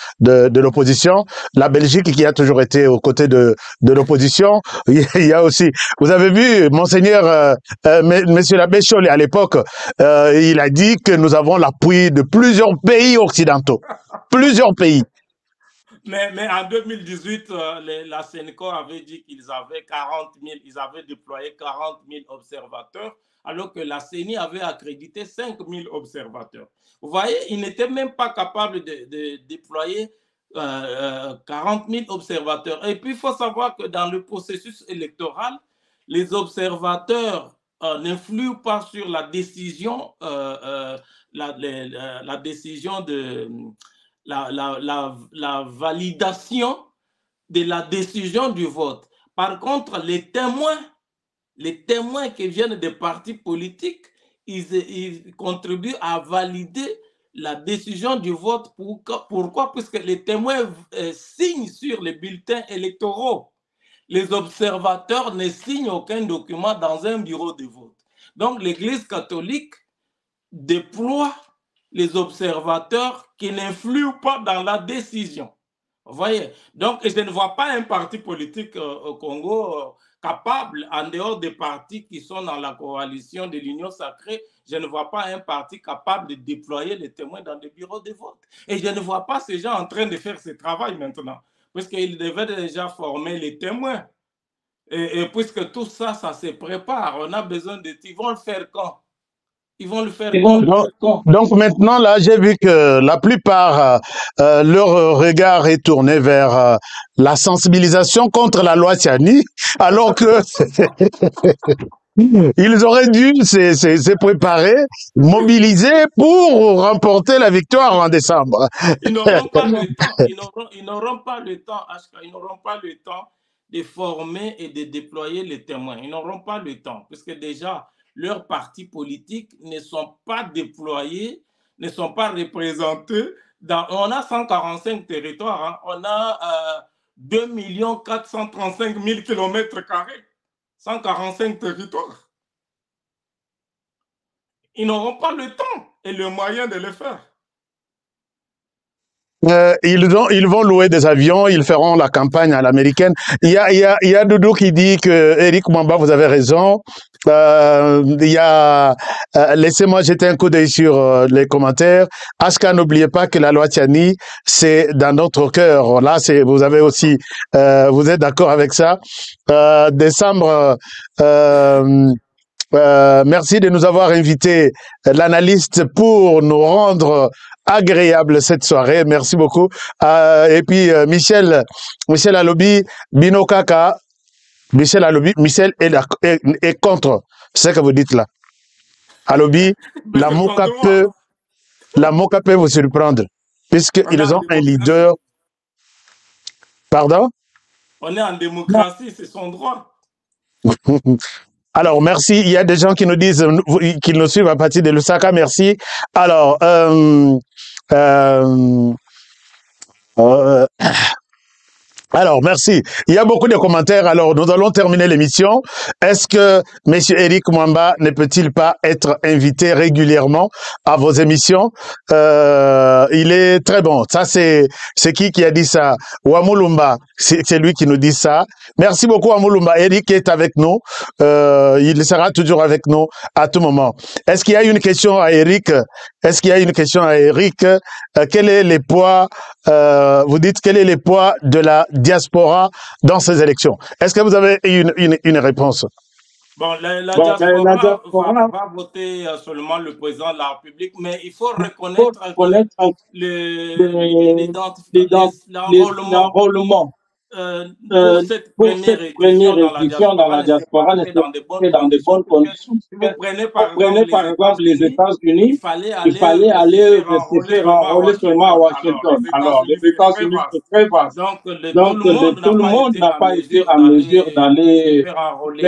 I: l'opposition. La Belgique qui a toujours été aux côtés de l'opposition. Il y a aussi, vous avez vu, Monseigneur, Monsieur l'abbé Chollet à l'époque, il a dit que nous avons l'appui de plusieurs pays occidentaux. Plusieurs pays.
J: Mais en 2018, la Sénéco avait dit qu'ils avaient 40 000, ils avaient déployé 40 000 observateurs, alors que la CENI avait accrédité 5 000 observateurs. Vous voyez, ils n'étaient même pas capables de déployer 40 000 observateurs. Et puis, il faut savoir que dans le processus électoral, les observateurs n'influent pas sur la décision, la décision de... La validation de la décision du vote. Par contre, les témoins qui viennent des partis politiques, ils contribuent à valider la décision du vote. Pourquoi? Puisque les témoins signent sur les bulletins électoraux. Les observateurs ne signent aucun document dans un bureau de vote. Donc, l'Église catholique déploie les observateurs qui n'influent pas dans la décision. Vous voyez? Donc, je ne vois pas un parti politique au Congo capable, en dehors des partis qui sont dans la coalition de l'Union sacrée, je ne vois pas un parti capable de déployer les témoins dans des bureaux de vote. Et je ne vois pas ces gens en train de faire ce travail maintenant, puisqu'ils devaient déjà former les témoins. Et puisque tout ça, ça se prépare, on a besoin de... Ils vont le faire quand? Ils vont le faire.
I: Donc maintenant, là, j'ai vu que la plupart, leur regard est tourné vers la sensibilisation contre la loi Tiani, alors que ils auraient dû se préparer, mobiliser pour remporter la victoire en décembre.
J: Ils n'auront pas le temps. Ils n'auront pas le temps, HK, ils n'auront pas le temps de former et de déployer les témoins. Ils n'auront pas le temps, puisque déjà, leurs partis politiques ne sont pas déployés, ne sont pas représentés. On a 145 territoires, hein. On a 2 435 000 km², 145 territoires. Ils n'auront pas le temps et le moyen de le faire.
I: Ils vont louer des avions, ils feront la campagne à l'américaine. Il y a Doudou qui dit que Eric Mwamba, vous avez raison. Laissez-moi jeter un coup d'œil sur les commentaires. Aska, n'oubliez pas que la loi Tiani, c'est dans notre cœur. Là, vous avez aussi, vous êtes d'accord avec ça. Décembre, merci de nous avoir invité l'analyste pour nous rendre agréable cette soirée. Merci beaucoup. Et puis, Michel Alobi, Bino Kaka, Michel est contre ce que vous dites là. Alobi, la MOCA peut vous surprendre, puisqu'ils ont un leader. Pardon?
J: On est en démocratie, c'est son droit.
I: Alors, merci. Il y a des gens qui nous disent qu'ils nous suivent à partir de Lusaka. Merci. Alors, Alors, merci. Il y a beaucoup de commentaires. Alors, nous allons terminer l'émission. Est-ce que M. Eric Mwamba ne peut-il pas être invité régulièrement à vos émissions? Il est très bon. Ça, c'est qui a dit ça? Wamulumba, c'est lui qui nous dit ça. Merci beaucoup, Wamulumba. Eric est avec nous. Il sera toujours avec nous à tout moment. Est-ce qu'il y a une question à Eric? Est-ce qu'il y a une question à Eric? Quel est le poids, vous dites, quel est le poids de la diaspora dans ces élections? Est-ce que vous avez une réponse?
J: Bon, la diaspora va voter seulement le président de la République, mais il faut reconnaître l'enrôlement. Pour cette première édition dans la diaspora, n'est pas dans de bonnes conditions. Si vous prenez par exemple les États-Unis, il fallait aller se faire enrôler seulement à Washington. Alors, les États-Unis, c'est très vaste. Donc, tout le monde n'a pas été en mesure d'aller faire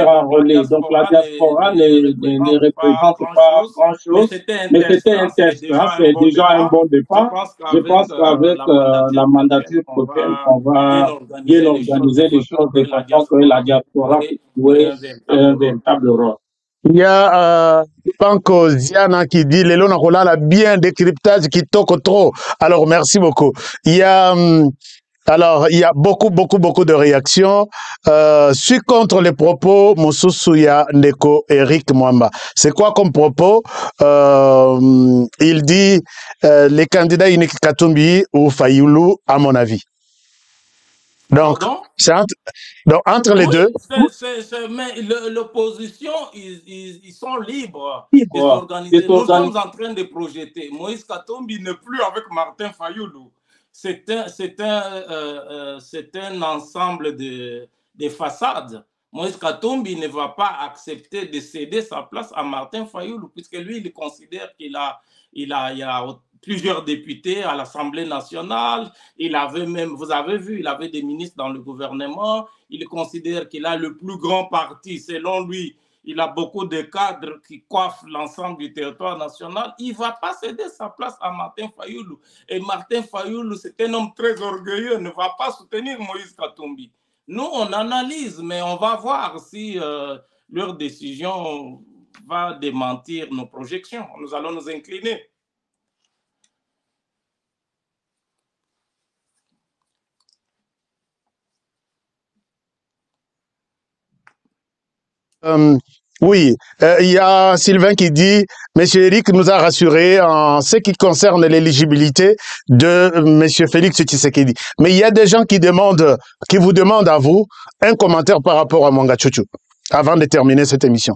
J: enrôler. Donc, la diaspora ne représente pas grand-chose, mais c'était intéressant. C'est déjà un bon départ. Je pense qu'avec la mandature prochaine, on va bien organiser les choses de façon que la diaspora puisse jouer un véritable rôle.
I: Il y a Panko Ziana qui dit les la bien décryptage qui toque trop. Alors merci beaucoup. Il y a alors il y a beaucoup de réactions. Suis contre les propos Moussousouya Ndeko Eric Mwamba. C'est quoi comme propos? Il dit les candidats uniques Katumbi ou Fayoulou à mon avis. Donc, entre les deux.
J: Mais l'opposition, ils sont libres de s'organiser. Nous sommes en train de projeter. Moïse Katumbi n'est plus avec Martin Fayoulou. C'est un ensemble de façades. Moïse Katumbi ne va pas accepter de céder sa place à Martin Fayoulou, puisque lui, il considère qu'il y a plusieurs députés à l'Assemblée nationale. Il avait même, vous avez vu, il avait des ministres dans le gouvernement. Il considère qu'il a le plus grand parti. Selon lui, il a beaucoup de cadres qui coiffent l'ensemble du territoire national. Il ne va pas céder sa place à Martin Fayoulou. Et Martin Fayoulou, c'est un homme très orgueilleux, ne va pas soutenir Moïse Katumbi. Nous, on analyse, mais on va voir si leur décision va démentir nos projections. Nous allons nous incliner.
I: Oui, il y a Sylvain qui dit, Monsieur Eric nous a rassuré en ce qui concerne l'éligibilité de Monsieur Félix Tshisekedi. Mais il y a des gens qui vous demandent à vous un commentaire par rapport à Mwanga Tchouchou, avant de terminer cette émission.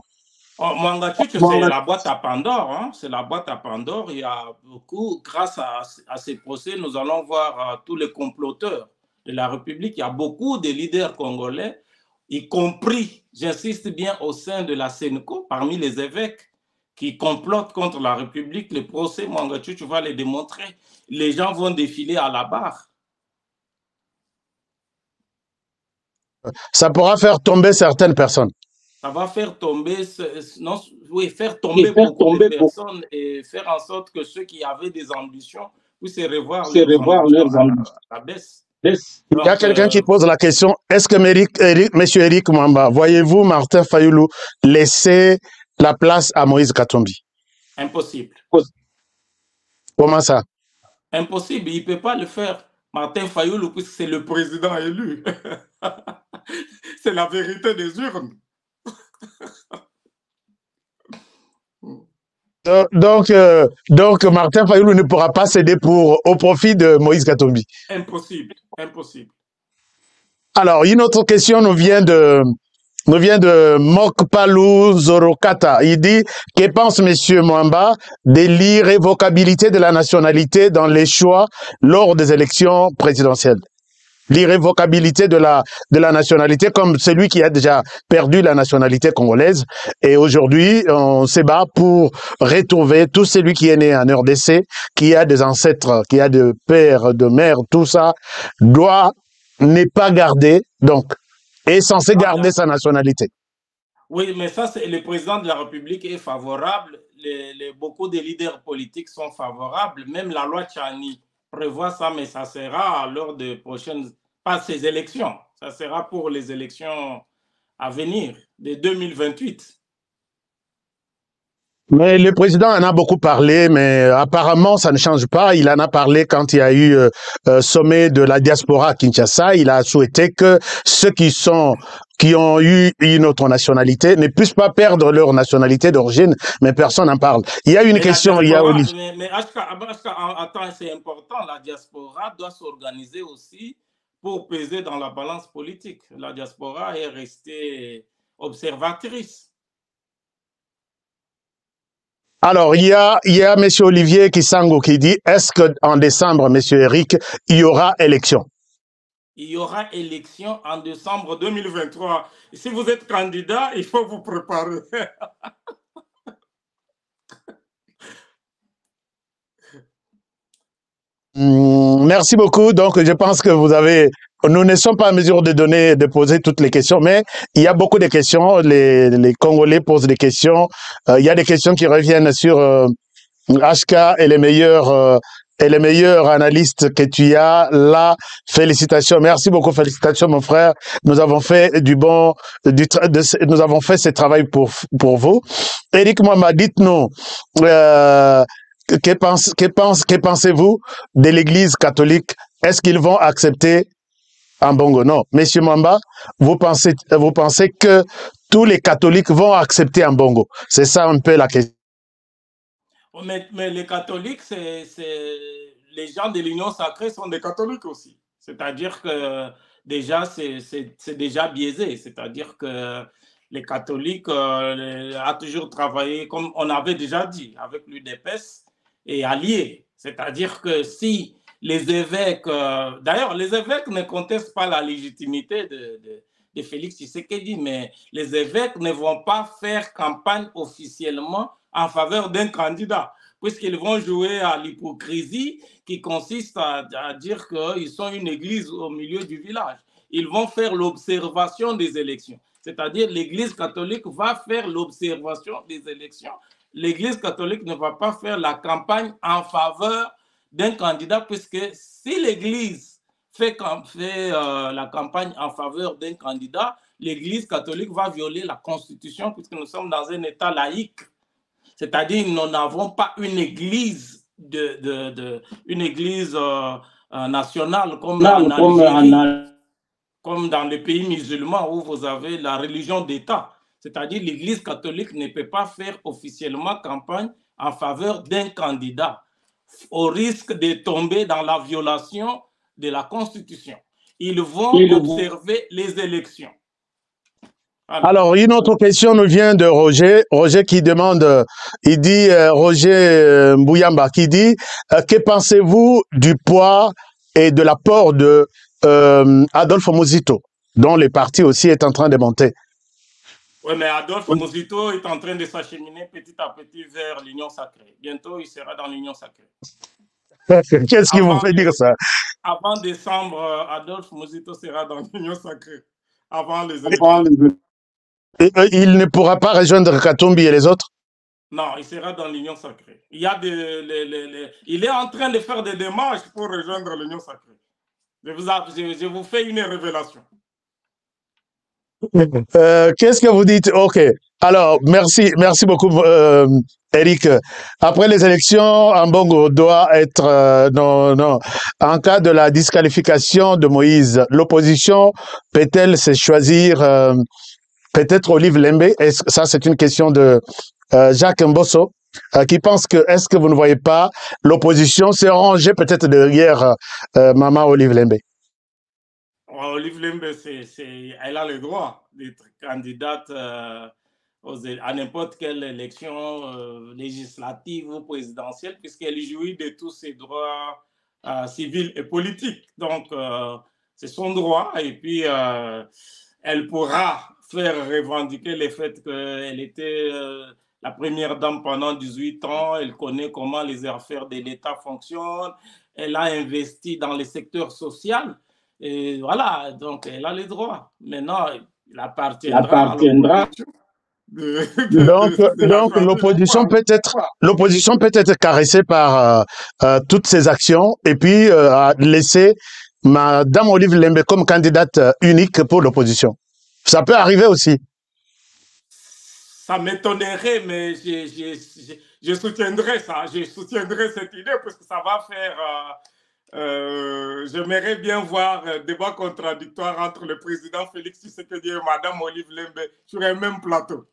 J: Mwanga Tchouchou, c'est la boîte à Pandore. Hein? C'est la boîte à Pandore. Il y a beaucoup, grâce à ces procès, nous allons voir tous les comploteurs de la République. Il y a beaucoup de leaders congolais, y compris, j'insiste bien, au sein de la Sénéco, parmi les évêques qui complotent contre la République. Le procès Mwanga Tchouchou va les démontrer. Les gens vont défiler à la barre.
I: Ça pourra faire tomber certaines personnes.
J: Ça va faire tomber, faire tomber beaucoup de personnes et faire en sorte que ceux qui avaient des ambitions puissent revoir leurs ambitions à la baisse.
I: Il y a quelqu'un qui pose la question, est-ce que M. Eric Mwamba, voyez-vous Martin Fayoulou laisser la place à Moïse Katumbi?
J: Impossible.
I: Comment ça?
J: Impossible, il ne peut pas le faire. Martin Fayoulou, puisque c'est le président élu. C'est la vérité des urnes.
I: Donc Martin Fayoulou ne pourra pas céder au profit de Moïse Katumbi.
J: Impossible, impossible.
I: Alors, une autre question nous vient de Mokpalou Zorokata. Il dit, que pense M. Mwamba de l'irrévocabilité de la nationalité dans les choix lors des élections présidentielles? L'irrévocabilité de la nationalité, comme celui qui a déjà perdu la nationalité congolaise. Et aujourd'hui, on se bat pour retrouver tout celui qui est né en RDC, qui a des ancêtres, qui a de pères, de mères, tout ça, n'est pas gardé, donc, est censé garder sa nationalité.
J: Oui, mais ça, le président de la République est favorable. Beaucoup de leaders politiques sont favorables. Même la loi Tchani prévoit ça, mais ça sera lors des prochaines pas ces élections. Ça sera pour les élections à venir, de 2028.
I: Mais le président en a beaucoup parlé, mais apparemment, ça ne change pas. Il en a parlé quand il y a eu sommet de la diaspora à Kinshasa. Il a souhaité que ceux qui ont eu une autre nationalité ne puissent pas perdre leur nationalité d'origine, mais personne n'en parle. Il y a une question, il y a Olivier.
J: Mais attends, c'est important, la diaspora doit s'organiser aussi pour peser dans la balance politique. La diaspora est restée observatrice.
I: Alors, il y a M. Olivier Kisango qui dit, est-ce qu'en décembre, M. Eric, il y aura élection?
J: Il y aura élection en décembre 2023. Si vous êtes candidat, il faut vous préparer.
I: Merci beaucoup. Donc, je pense que nous ne sommes pas en mesure de poser toutes les questions, mais il y a beaucoup de questions. Les Congolais posent des questions. Il y a des questions qui reviennent sur HK et les meilleurs analystes que tu as là. Félicitations. Merci beaucoup. Félicitations, mon frère. Nous avons fait nous avons fait ce travail pour vous. Eric Mwamba, dites-nous, que pensez-vous de l'Église catholique? Est-ce qu'ils vont accepter un bongo? Non. Monsieur Mwamba, vous pensez que tous les catholiques vont accepter un bongo? C'est ça un peu la question.
J: Mais les catholiques, les gens de l'Union sacrée sont des catholiques aussi. C'est-à-dire que déjà, c'est déjà biaisé. C'est-à-dire que les catholiques ont toujours travaillé, comme on avait déjà dit, avec l'UDPS et alliés. C'est-à-dire que si les évêques, d'ailleurs, les évêques ne contestent pas la légitimité de Félix Tshisekedi, mais les évêques ne vont pas faire campagne officiellement en faveur d'un candidat, puisqu'ils vont jouer à l'hypocrisie qui consiste à dire qu'ils sont une église au milieu du village. Ils vont faire l'observation des élections. C'est-à-dire l'église catholique va faire l'observation des élections. L'église catholique ne va pas faire la campagne en faveur d'un candidat, puisque si l'église fait la campagne en faveur d'un candidat, l'église catholique va violer la constitution, puisque nous sommes dans un état laïque. C'est-à-dire nous n'avons pas une église nationale comme dans les pays musulmans où vous avez la religion d'État. C'est-à-dire l'Église catholique ne peut pas faire officiellement campagne en faveur d'un candidat au risque de tomber dans la violation de la Constitution. Ils vont observer les élections.
I: Alors, une autre question nous vient de Roger. Roger qui demande, il dit, Roger Mbouyamba qui dit, que pensez-vous du poids et de l'apport de Adolphe Muzito, dont le parti aussi est en train de monter?
J: Oui, mais Adolphe Muzito est en train de s'acheminer petit à petit vers l'Union sacrée. Bientôt, il sera dans l'Union sacrée.
I: Qu'est-ce qui vous fait dire ça?
J: Avant décembre, Adolphe Muzito sera dans l'Union sacrée. Avant les élections.
I: Il ne pourra pas rejoindre Katumbi et les autres?
J: Non, il sera dans l'Union sacrée. Il est en train de faire des démarches pour rejoindre l'Union sacrée. Je vous fais une révélation.
I: Qu'est-ce que vous dites? Ok. Alors, merci beaucoup, Eric. Après les élections, Ambongo doit être non. En cas de la disqualification de Moïse, l'opposition peut-elle se choisir peut-être Olive Lembe? Ça, c'est une question de Jacques Mbosso qui pense que est-ce que vous ne voyez pas l'opposition se ranger peut-être derrière Maman Olive Lembe?
J: Olive Lembe, elle a le droit d'être candidate à n'importe quelle élection législative ou présidentielle, puisqu'elle jouit de tous ses droits civils et politiques. Donc, c'est son droit. Et puis, elle pourra faire revendiquer le fait qu'elle était la première dame pendant 18 ans. Elle connaît comment les affaires de l'État fonctionnent. Elle a investi dans le secteur social. Et voilà, donc elle a les droits. Maintenant, il appartiendra.
I: Donc l'opposition peut être caressée par toutes ces actions et puis laisser Madame Olive Lembe comme candidate unique pour l'opposition. Ça peut arriver aussi.
J: Ça m'étonnerait, mais je soutiendrai ça. Je soutiendrai cette idée parce que ça va faire... j'aimerais bien voir un débat contradictoire entre le président Félix Tshisekedi et Madame Olive Lembe sur un même plateau.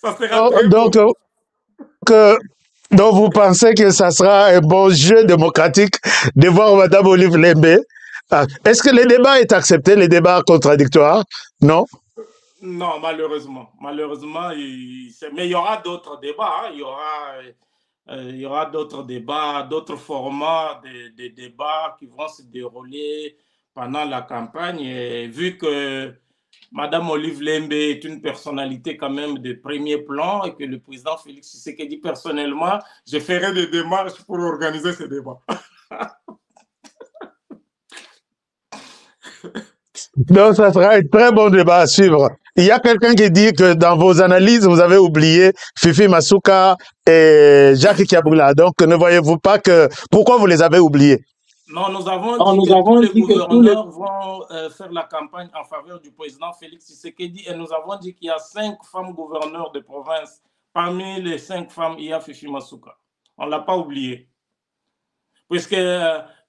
J: Ça sera très beau.
I: Donc, vous pensez que ça sera un bon jeu démocratique de voir Madame Olive Lembe? Est-ce que le débat est accepté, les débats contradictoires? Non?
J: Non, malheureusement. Malheureusement, mais il y aura d'autres débats. Hein. Il y aura d'autres débats, d'autres formats de débats qui vont se dérouler pendant la campagne. Et vu que Madame Olive Lembe est une personnalité quand même de premier plan et que le président Félix Tshisekedi personnellement, je ferai des démarches pour organiser ces débats.
I: Donc, ça sera un très bon débat à suivre. Il y a quelqu'un qui dit que dans vos analyses, vous avez oublié Fifi Masuka et Jacques Kiabula. Donc, ne voyez-vous pas que... Pourquoi vous les avez oubliés?
J: Non, nous avons dit que tous les gouverneurs vont faire la campagne en faveur du président Félix Tshisekedi et nous avons dit qu'il y a 5 femmes gouverneurs de province. Parmi les 5 femmes, il y a Fifi Masuka. On ne l'a pas oublié. Puisque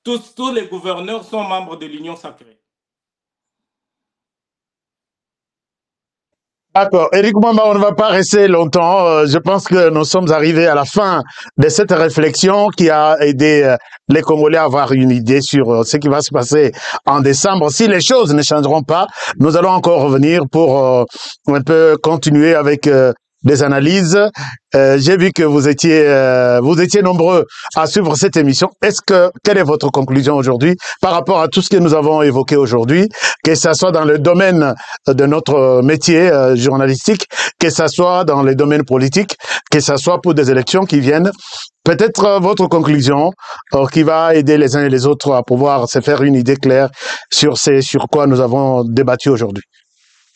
J: tous les gouverneurs sont membres de l'Union sacrée.
I: D'accord. Éric Mwamba, on ne va pas rester longtemps. Je pense que nous sommes arrivés à la fin de cette réflexion qui a aidé les Congolais à avoir une idée sur ce qui va se passer en décembre. Si les choses ne changeront pas, nous allons encore revenir pour un peu continuer avec des analyses. J'ai vu que vous étiez nombreux à suivre cette émission. Quelle est votre conclusion aujourd'hui par rapport à tout ce que nous avons évoqué aujourd'hui, que ça soit dans le domaine de notre métier journalistique, que ça soit dans les domaines politiques, que ça soit pour des élections qui viennent? Peut-être votre conclusion qui va aider les uns et les autres à pouvoir se faire une idée claire sur quoi nous avons débattu aujourd'hui.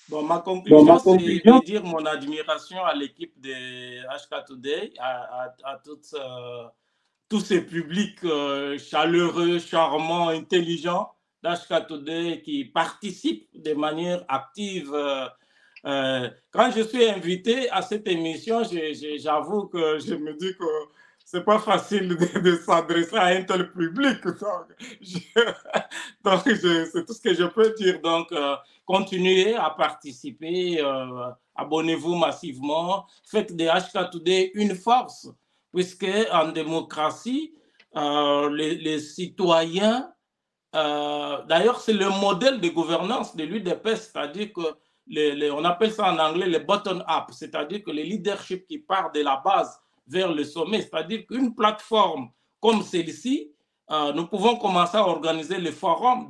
J: Bon, ma conclusion, c'est de dire mon admiration à l'équipe de HK Today, à tous ces publics chaleureux, charmants, intelligents d'HK Today qui participent de manière active. Quand je suis invité à cette émission, j'avoue que je me dis que c'est pas facile de s'adresser à un tel public. Donc, c'est tout ce que je peux dire. Donc, continuez à participer, abonnez-vous massivement, faites des HK Today une force, puisque en démocratie, les citoyens, d'ailleurs, c'est le modèle de gouvernance de l'UDPS, c'est-à-dire que on appelle ça en anglais le bottom-up, c'est-à-dire que le leadership qui part de la base vers le sommet, c'est-à-dire qu'une plateforme comme celle-ci, nous pouvons commencer à organiser des forums,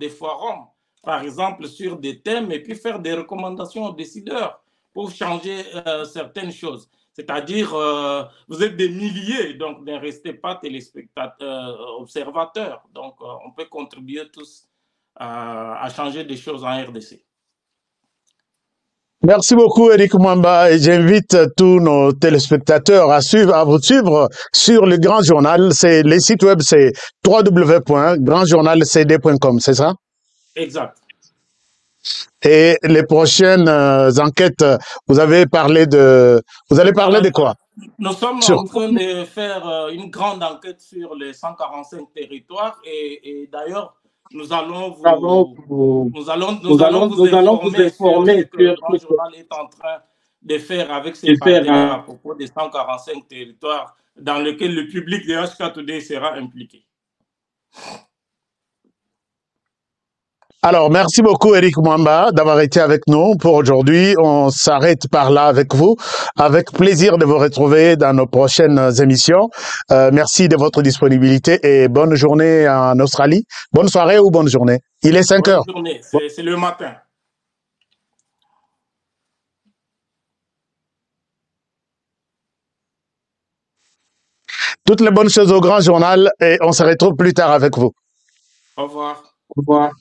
J: par exemple, sur des thèmes et puis faire des recommandations aux décideurs pour changer certaines choses. C'est-à-dire, vous êtes des milliers, donc ne restez pas téléspectateurs, observateurs. Donc, on peut contribuer tous à changer des choses en RDC.
I: Merci beaucoup, Éric Mwamba, et j'invite tous nos téléspectateurs à vous suivre sur le Grand Journal. Les sites web, c'est www.grandjournalcd.com, c'est ça?
J: Exact.
I: Et les prochaines enquêtes, vous allez parler de quoi?
J: Nous sommes en train de faire une grande enquête sur les 145 territoires et d'ailleurs, nous allons vous informer sur ce que le Grand Journal est en train de faire avec ses partenaires à propos des 145 territoires dans lesquels le public de HK Today sera impliqué.
I: Alors, merci beaucoup, Éric Mwamba, d'avoir été avec nous pour aujourd'hui. On s'arrête par là avec vous. Avec plaisir de vous retrouver dans nos prochaines émissions. Merci de votre disponibilité et bonne journée en Australie. Bonne soirée ou bonne journée. Il est 5 heures.
J: Bonne journée, c'est le matin.
I: Toutes les bonnes choses au Grand Journal et on se retrouve plus tard avec vous.
J: Au revoir.
G: Au revoir.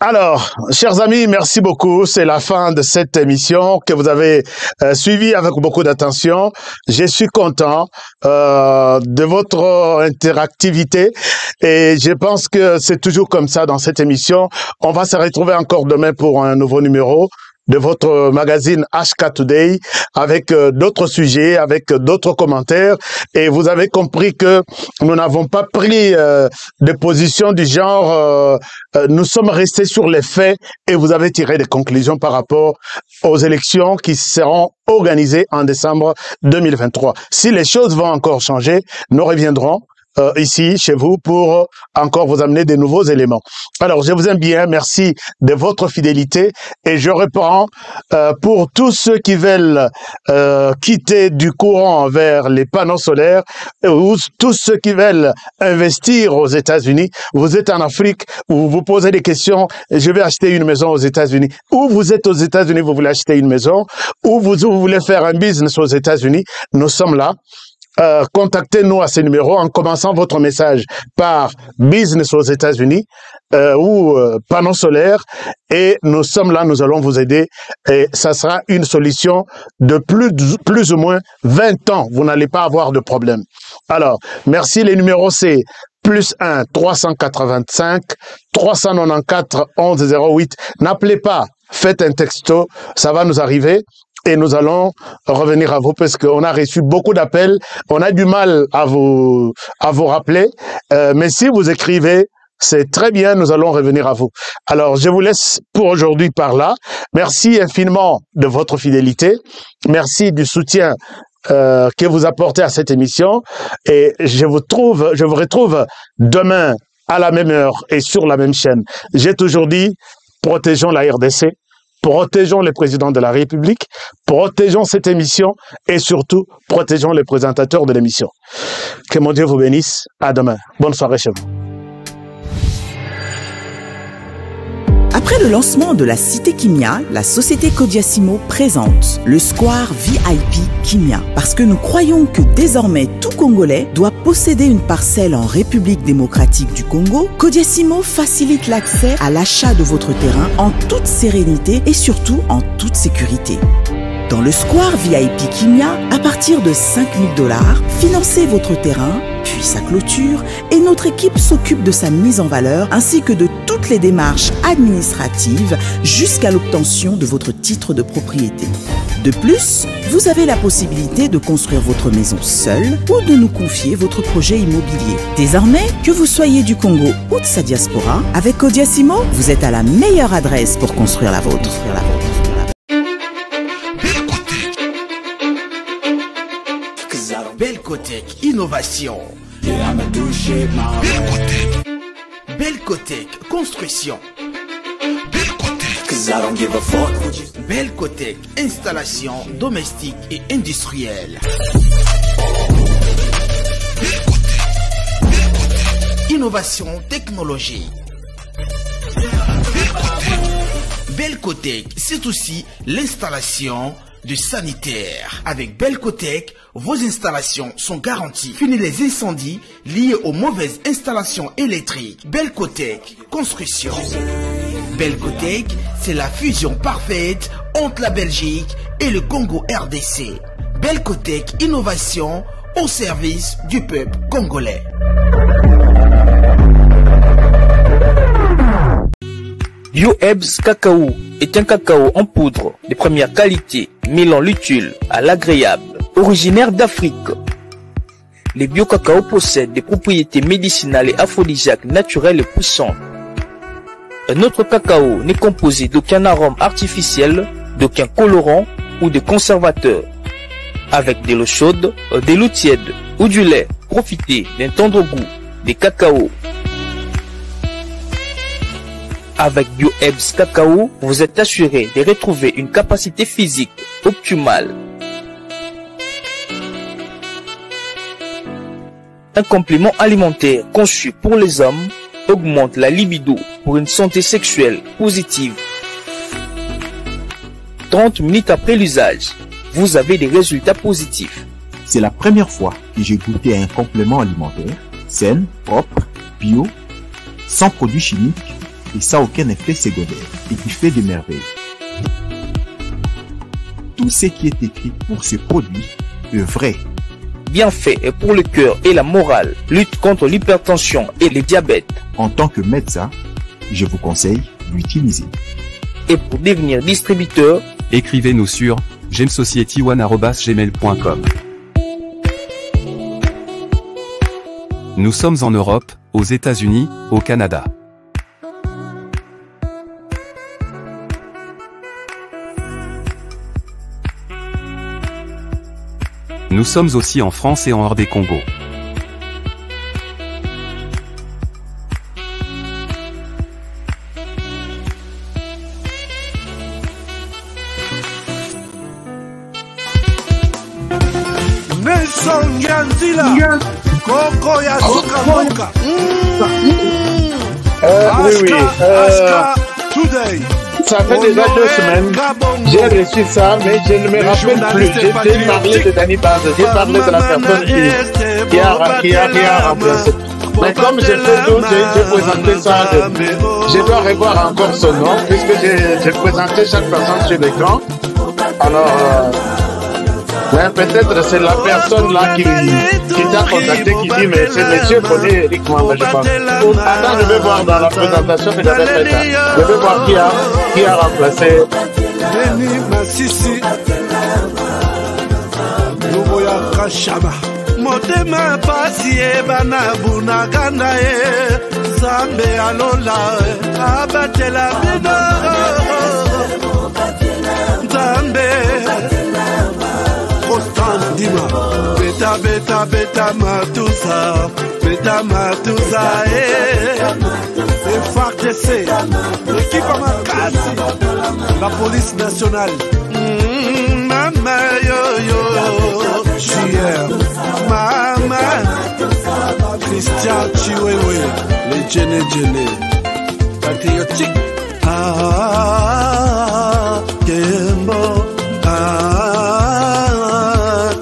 I: Alors, chers amis, merci beaucoup. C'est la fin de cette émission que vous avez suivie avec beaucoup d'attention. Je suis content de votre interactivité et je pense que c'est toujours comme ça dans cette émission. On va se retrouver encore demain pour un nouveau numéro de votre magazine HK Today avec d'autres sujets, avec d'autres commentaires. Et vous avez compris que nous n'avons pas pris de position du genre nous sommes restés sur les faits et vous avez tiré des conclusions par rapport aux élections qui seront organisées en décembre 2023. Si les choses vont encore changer, nous reviendrons ici, chez vous, pour encore vous amener des nouveaux éléments. Alors, je vous aime bien, merci de votre fidélité et je reprends pour tous ceux qui veulent quitter du courant vers les panneaux solaires ou tous ceux qui veulent investir aux États-Unis. Vous êtes en Afrique, vous vous posez des questions, je vais acheter une maison aux États-Unis. Ou vous êtes aux États-Unis, vous voulez acheter une maison, ou vous voulez faire un business aux États-Unis, nous sommes là. Contactez-nous à ce numéro en commençant votre message par business aux États-Unis ou panneau solaire et nous sommes là, nous allons vous aider et ça sera une solution de plus ou moins 20 ans. Vous n'allez pas avoir de problème. Alors, merci. Les numéros c'est +1 385 394 1108. N'appelez pas, faites un texto, ça va nous arriver. Et nous allons revenir à vous parce qu'on a reçu beaucoup d'appels. On a du mal à vous rappeler. Mais si vous écrivez, c'est très bien, nous allons revenir à vous. Alors, je vous laisse pour aujourd'hui par là. Merci infiniment de votre fidélité. Merci du soutien que vous apportez à cette émission. Et je vous retrouve demain à la même heure et sur la même chaîne. J'ai toujours dit, protégeons la RDC. Protégeons les présidents de la République, protégeons cette émission et surtout, protégeons les présentateurs de l'émission. Que mon Dieu vous bénisse. À demain. Bonne soirée chez vous.
E: Après le lancement de la Cité Kimia, la société Kodiasimo présente le Square VIP Kimia. Parce que nous croyons que désormais tout Congolais doit posséder une parcelle en République démocratique du Congo, Kodiasimo facilite l'accès à l'achat de votre terrain en toute sérénité et surtout en toute sécurité. Dans le Square VIP Kimia, à partir de 5 000 $, financez votre terrain, puis sa clôture, et notre équipe s'occupe de sa mise en valeur ainsi que de toutes les démarches administratives jusqu'à l'obtention de votre titre de propriété. De plus, vous avez la possibilité de construire votre maison seule ou de nous confier votre projet immobilier. Désormais, que vous soyez du Congo ou de sa diaspora, avec Kodiasimo, vous êtes à la meilleure adresse pour construire la vôtre.
D: Belcotech Innovation. Belcotech Construction. Belcotech Installation domestique et industrielle. Innovation technologique. Belcotech, c'est aussi l'installation de sanitaire. Avec Belcotech, vos installations sont garanties. Fini les incendies liés aux mauvaises installations électriques. Belcotech Construction. Belcotech, c'est la fusion parfaite entre la Belgique et le Congo RDC. Belcotech Innovation au service du peuple congolais.
F: BioEbs Cacao est un cacao en poudre de première qualité, mêlant l'utile à l'agréable. Originaire d'Afrique, les bio-cacao possèdent des propriétés médicinales et aphrodisiaques naturelles et puissantes. Notre cacao n'est composé d'aucun arôme artificiel, d'aucun colorant ou de conservateur. Avec de l'eau chaude, de l'eau tiède ou du lait, profitez d'un tendre goût des cacao. Avec BioEbs Cacao, vous êtes assuré de retrouver une capacité physique optimale. Un complément alimentaire conçu pour les hommes augmente la libido pour une santé sexuelle positive. 30 minutes après l'usage, vous avez des résultats positifs.
G: C'est la première fois que j'ai goûté à un complément alimentaire sain, propre, bio, sans produits chimiques et ça aucun effet secondaire et qui fait des merveilles. Tout ce qui est écrit pour ce produit est vrai.
F: Bienfait pour le cœur et la morale, lutte contre l'hypertension et le diabète.
G: En tant que médecin, je vous conseille d'utiliser.
F: Et pour devenir distributeur,
H: écrivez-nous sur gemsociety1@gmail.com. Nous sommes en Europe, aux États-Unis, au Canada. Nous sommes aussi en France et en hors des Congo.
K: Nelson Yanzila, Coco Yazuka Moka.
I: Oui.
K: Aska Today.
I: Ça fait déjà 2 semaines. J'ai reçu ça, mais je ne me rappelle plus. J'ai parlé de Dani Baz, j'ai parlé de la personne qui a remplacé. Mais comme j'ai fait tout, j'ai présenté ça. Je dois revoir encore son nom, puisque j'ai présenté chaque personne sur l'écran. Alors, mais peut-être c'est la personne là qui t'a contacté, qui dit, mais c'est monsieur connaît Eric Mwamba, je pense. Attends, je vais voir dans la présentation que j'avais faite. Je vais voir qui a remplacé.
K: Denis Massissi, Luboya Kashama. Motema pasi bana bunagana Zambe alola abatela bino Zambe Constant Dima Beta Matusa FARDC l'équipe à Makassi la police nationale Mama yo Chier Mama Christian Chiwewe les Djene patriotique Kembo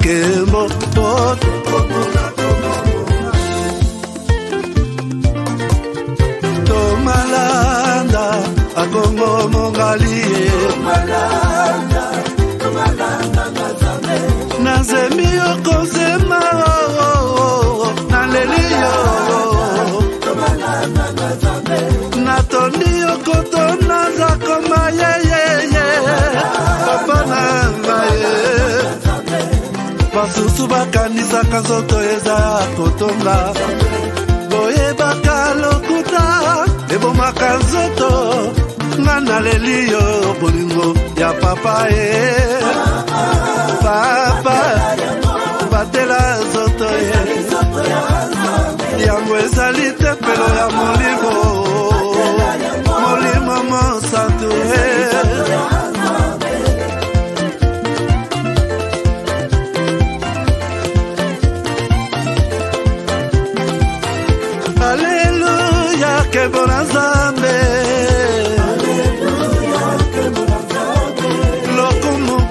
K: Kembo Tomalanda Akongo Mongali Nazemi okozema Naleliyo Natondi okotona Zakoma Papa Nangaye Basusu bakanisa kanzoto eza kotonga Boye bakalokuta Eboma kanzoto Naleliyo bolingo ya papa Papa batela zoto yango ezali te pelo ya molimo monsanto Alleluia kebona Nzambe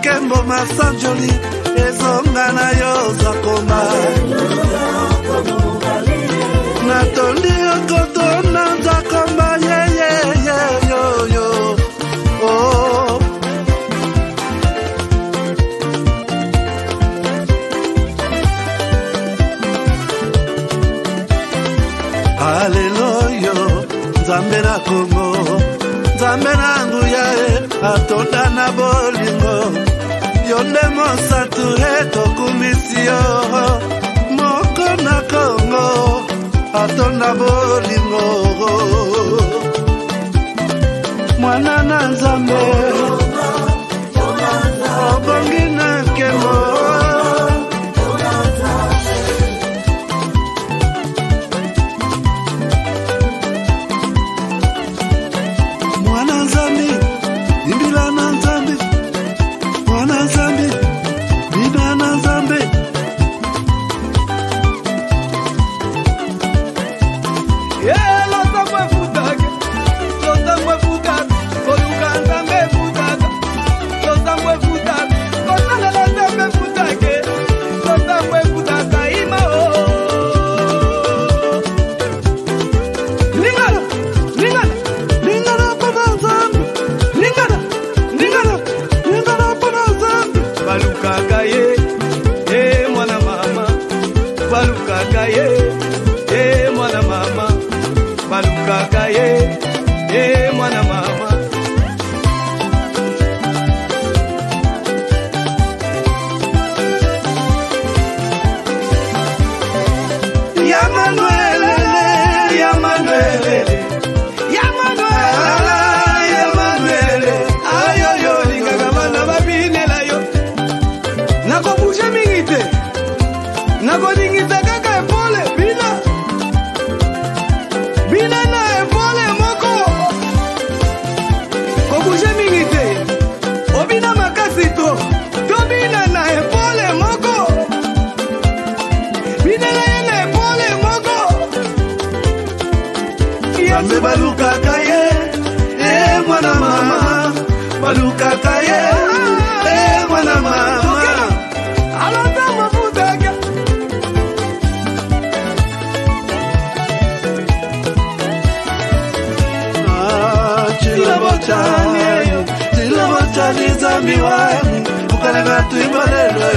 K: Kembo Masanjoli ezonga na yo zakoma Natondi okoto na zakoma yo oh Alleluia Nzambe na Kongo Nzambe na nguya atonda na bolingo Yonde monsatu etokumisio Moko na Kongo Atonda bolingo Mwana na Nzambe Obongi na Kembo Mwana Nzambe Imbila na Nzambe Mwana Nzambe Bina na Nzambe Yelo Nzambe futake balukaka ye mwana mama balukaka ye mwana mama alata mafutaka chilabotani zambi wani ukalanga tuimalelo